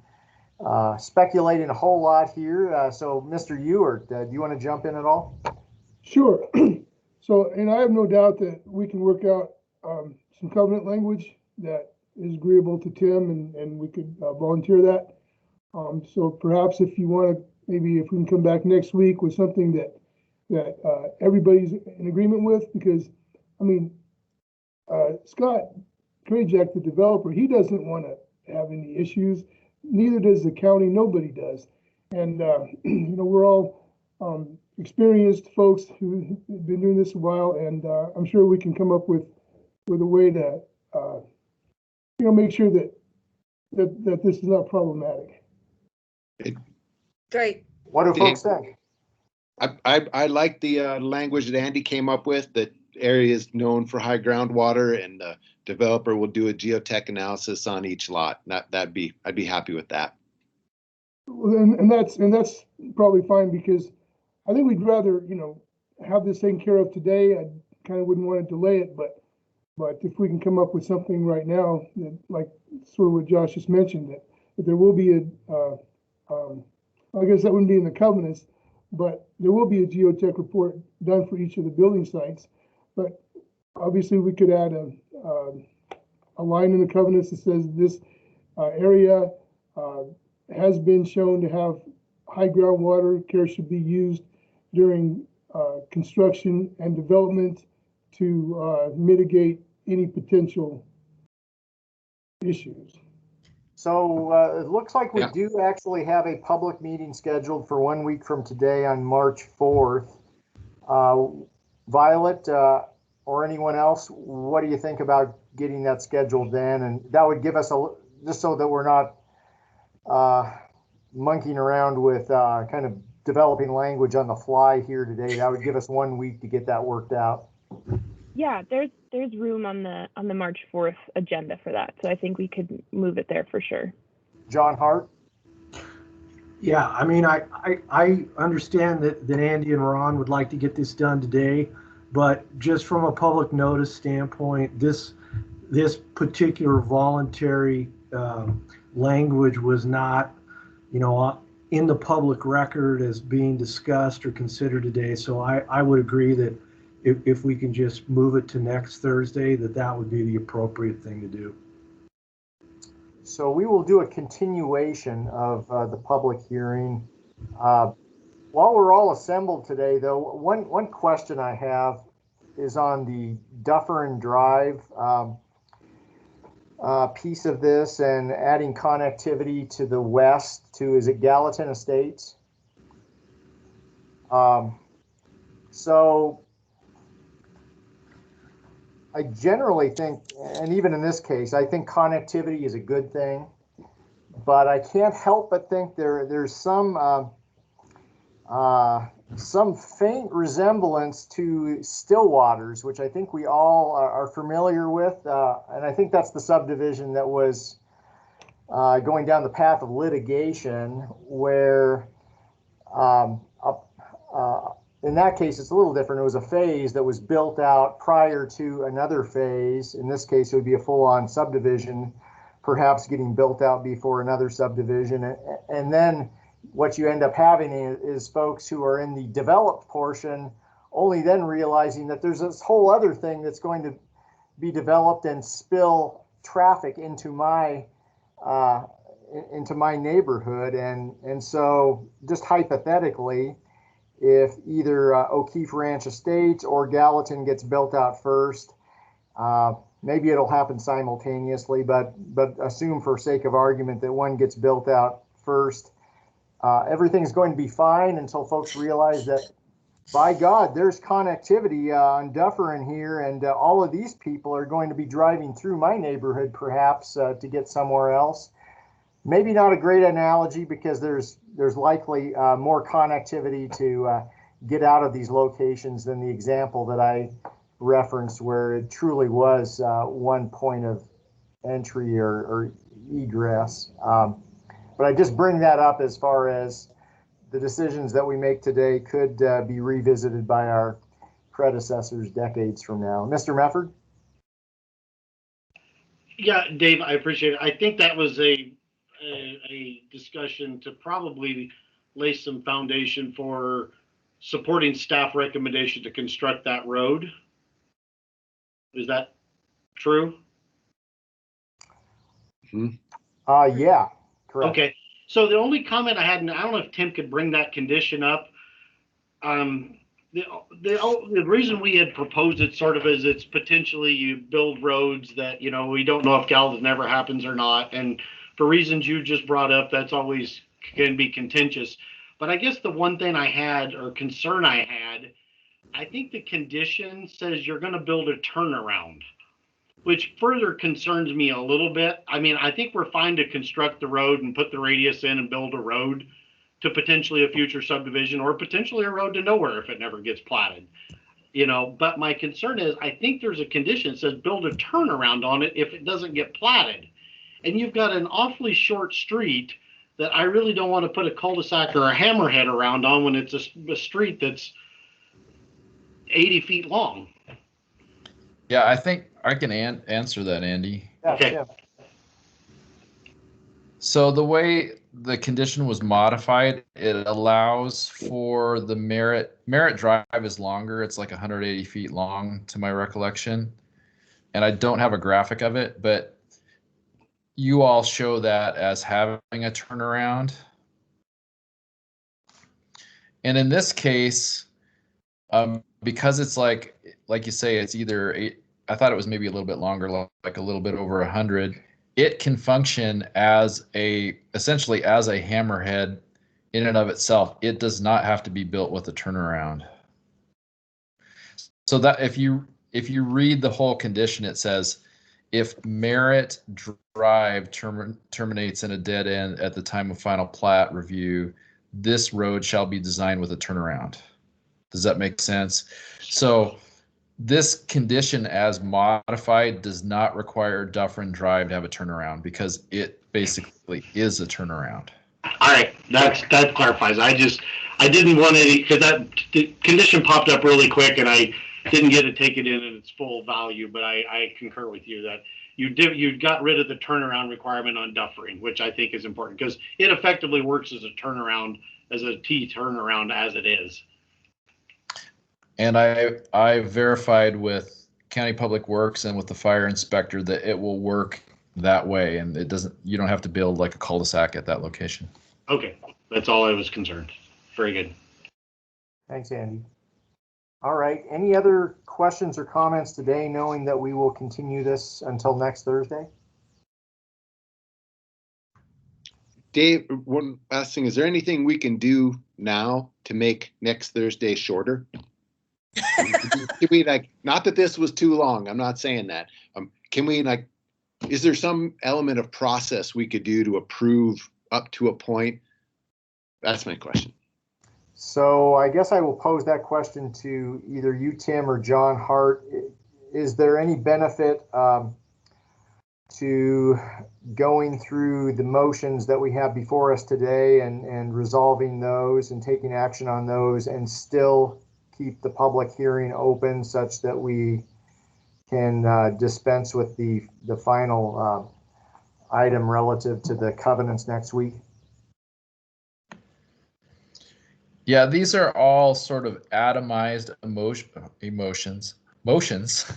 speculating a whole lot here. So, Mr. Ewert, do you want to jump in at all? Sure. So, and I have no doubt that we can work out some covenant language that is agreeable to Tim, and we could volunteer that. So perhaps if you want to, maybe if we can come back next week with something that everybody's in agreement with, because I mean, Scott Krajak, the developer, he doesn't want to have any issues. Neither does the county. Nobody does. And you know, we're all experienced folks who've been doing this a while, and I'm sure we can come up with a way to you know, make sure that this is not problematic. Great. What do folks think? I like the language that Andy came up with, that area is known for high groundwater, and the developer will do a geotech analysis on each lot. I'd be happy with that. And that's probably fine, because I think we'd rather, you know, have this taken care of today. I kind of wouldn't want to delay it, but if we can come up with something right now, that, like sort of what Josh just mentioned, that there will be I guess that wouldn't be in the covenants, but there will be a geotech report done for each of the building sites. But obviously we could add a line in the covenants that says this area has been shown to have high groundwater. Care should be used during construction and development to mitigate any potential issues. So it looks like we do actually have a public meeting scheduled for 1 week from today on March 4th. Violet or anyone else, what do you think about getting that scheduled then? And that would give us just so that we're not monkeying around with kind of developing language on the fly here today. That would give us 1 week to get that worked out. Yeah, there's room on the March 4th agenda for that, so I think we could move it there for sure. John Hart. Yeah, I mean, I understand that Andy and Ron would like to get this done today, but just from a public notice standpoint, this particular voluntary language was not, you know, in the public record as being discussed or considered today. So I would agree that if we can just move it to next Thursday, that would be the appropriate thing to do. So we will do a continuation of the public hearing. While we're all assembled today, though, one question I have is on the Dufferin Drive piece of this, and adding connectivity to the west to, is it Gallatin Estates? So I generally think, and even in this case, I think connectivity is a good thing, but I can't help but think there's some faint resemblance to Stillwaters, which I think we all are familiar with, and I think that's the subdivision that was going down the path of litigation, where in that case, it's a little different. It was a phase that was built out prior to another phase. In this case, it would be a full-on subdivision, perhaps getting built out before another subdivision. And then what you end up having is folks who are in the developed portion only then realizing that there's this whole other thing that's going to be developed and spill traffic into my neighborhood. And so just hypothetically, if either O'Keefe Ranch Estates or Gallatin gets built out first, maybe it'll happen simultaneously, but assume for sake of argument that one gets built out first. Everything's going to be fine until folks realize that by God, there's connectivity on Dufferin here, and all of these people are going to be driving through my neighborhood perhaps to get somewhere else. Maybe not a great analogy because there's likely more connectivity to get out of these locations than the example that I referenced, where it truly was one point of entry or egress. But I just bring that up as far as the decisions that we make today could be revisited by our predecessors decades from now. Mr. Mefford? Yeah, Dave, I appreciate it. I think that was a discussion to probably lay some foundation for supporting staff recommendation to construct that road. Is that true? Yeah, correct. Okay. So the only comment I had, and I don't know if Tim could bring that condition up. The reason we had proposed it sort of is it's potentially you build roads that, you know, we don't know if Gallatin ever happens or not. And for reasons you just brought up, that's always can be contentious. But I guess the one thing I had or concern I had, I think the condition says you're going to build a turnaround, which further concerns me a little bit. I mean, I think we're fine to construct the road and put the radius in and build a road to potentially a future subdivision or potentially a road to nowhere if it never gets platted, you know. But my concern is I think there's a condition that says build a turnaround on it if it doesn't get platted. And you've got an awfully short street that I really don't want to put a cul-de-sac or a hammerhead around on when it's a street that's 80 feet long. Yeah, I think I can answer that, Andy. Okay. So the way the condition was modified, it allows for the Merritt Drive is longer. It's like 180 feet long to my recollection. And I don't have a graphic of it, but you all show that as having a turnaround. And in this case, because it's like you say, it's either I thought it was maybe a little bit longer, like a little bit over 100. It can function as essentially as a hammerhead in and of itself. It does not have to be built with a turnaround. So that if you read the whole condition, it says, if Merritt Drive terminates in a dead end at the time of final plat review, this road shall be designed with a turnaround. Does that make sense? So this condition as modified does not require Dufferin Drive to have a turnaround because it basically is a turnaround. All right, that clarifies. I didn't want any, because the condition popped up really quick and I didn't get to take it in its full value, but I concur with you that you got rid of the turnaround requirement on Dufferin, which I think is important because it effectively works as a turnaround, as a T turnaround as it is. And I verified with County Public Works and with the fire inspector that it will work that way, and you don't have to build like a cul-de-sac at that location. Okay, that's all I was concerned. Very good. Thanks, Andy. All right, any other questions or comments today, knowing that we will continue this until next Thursday? Dave, one last thing, is there anything we can do now to make next Thursday shorter? Can we, like, not that this was too long, I'm not saying that. Can we, like, is there some element of process we could do to approve up to a point? That's my question. So I guess I will pose that question to either you, Tim, or John Hart. Is there any benefit to going through the motions that we have before us today and resolving those and taking action on those and still keep the public hearing open such that we can dispense with the final item relative to the covenants next week? Yeah, these are all sort of atomized motions.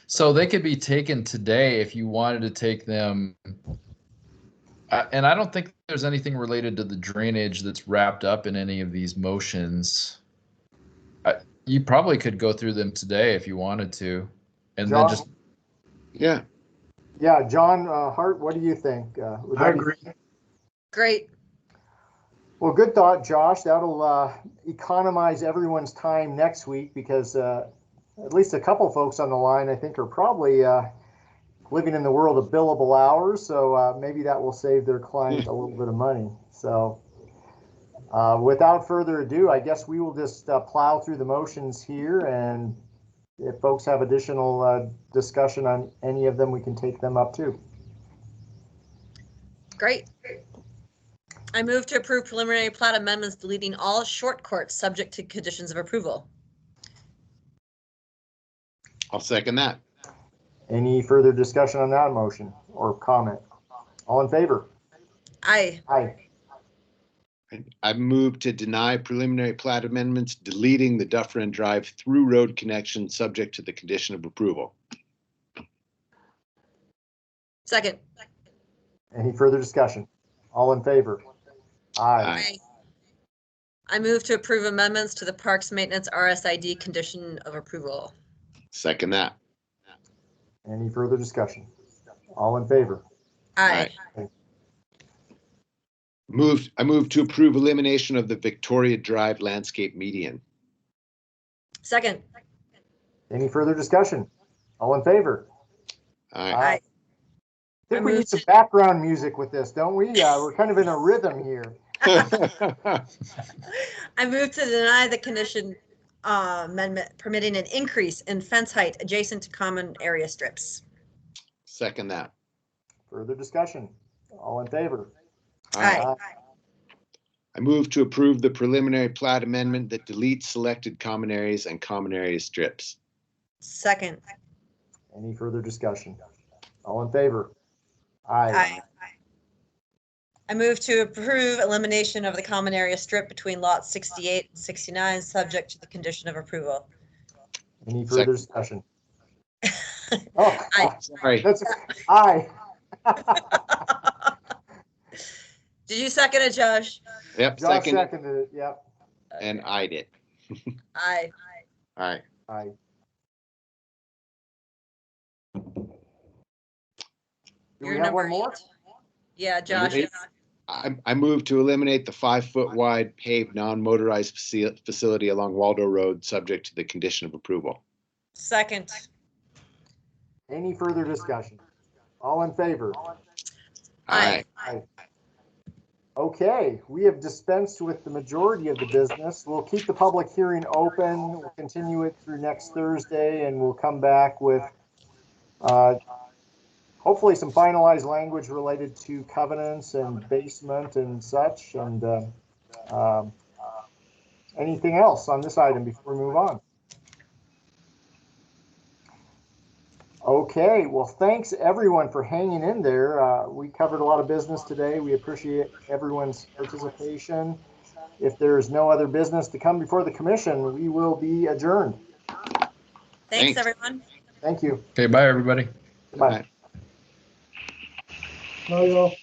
So they could be taken today if you wanted to take them. And I don't think there's anything related to the drainage that's wrapped up in any of these motions. You probably could go through them today if you wanted to. And John? then just. Yeah. Yeah, John Hart, what do you think? I agree. Great. Well, good thought, Josh. That'll economize everyone's time next week because at least a couple folks on the line, I think, are probably living in the world of billable hours. So maybe that will save their client a little bit of money. So without further ado, I guess we will just plow through the motions here. And if folks have additional discussion on any of them, we can take them up too. Great. I move to approve preliminary plat amendments deleting all short courts subject to conditions of approval. I'll second that. Any further discussion on that motion or comment? All in favor? Aye. Aye. I move to deny preliminary plat amendments deleting the Dufferin Drive through road connection subject to the condition of approval. Second. Any further discussion? All in favor? Aye. I move to approve amendments to the Parks Maintenance RSID condition of approval. Second that. Any further discussion? All in favor? Aye. I move to approve elimination of the Victoria Drive landscape median. Second. Any further discussion? All in favor? Aye. Aye. I think we need some background music with this, don't we? We're kind of in a rhythm here. I move to deny the condition amendment permitting an increase in fence height adjacent to common area strips. Second that. Further discussion? All in favor? Aye. I move to approve the preliminary plat amendment that deletes selected common areas and common area strips. Second. Any further discussion? All in favor? Aye. I move to approve elimination of the common area strip between lots 68 and 69, subject to the condition of approval. Any further discussion? Aye. Sorry. That's aye. Did you second it, Josh? Yep. Josh seconded it. Yep. And I did. Aye. Aye. Aye. Do we have one more? Yeah, Josh. I move to eliminate the 5-foot wide paved non-motorized facility along Waldo Road, subject to the condition of approval. Second. Any further discussion? All in favor? Aye. Aye. Okay, we have dispensed with the majority of the business. We'll keep the public hearing open. We'll continue it through next Thursday, and we'll come back with hopefully some finalized language related to covenants and basement and such, and anything else on this item before we move on. Okay, well, thanks everyone for hanging in there. We covered a lot of business today. We appreciate everyone's participation. If there's no other business to come before the commission, we will be adjourned. Thanks, everyone. Thank you. Okay, bye, everybody. Bye. Bye, y'all.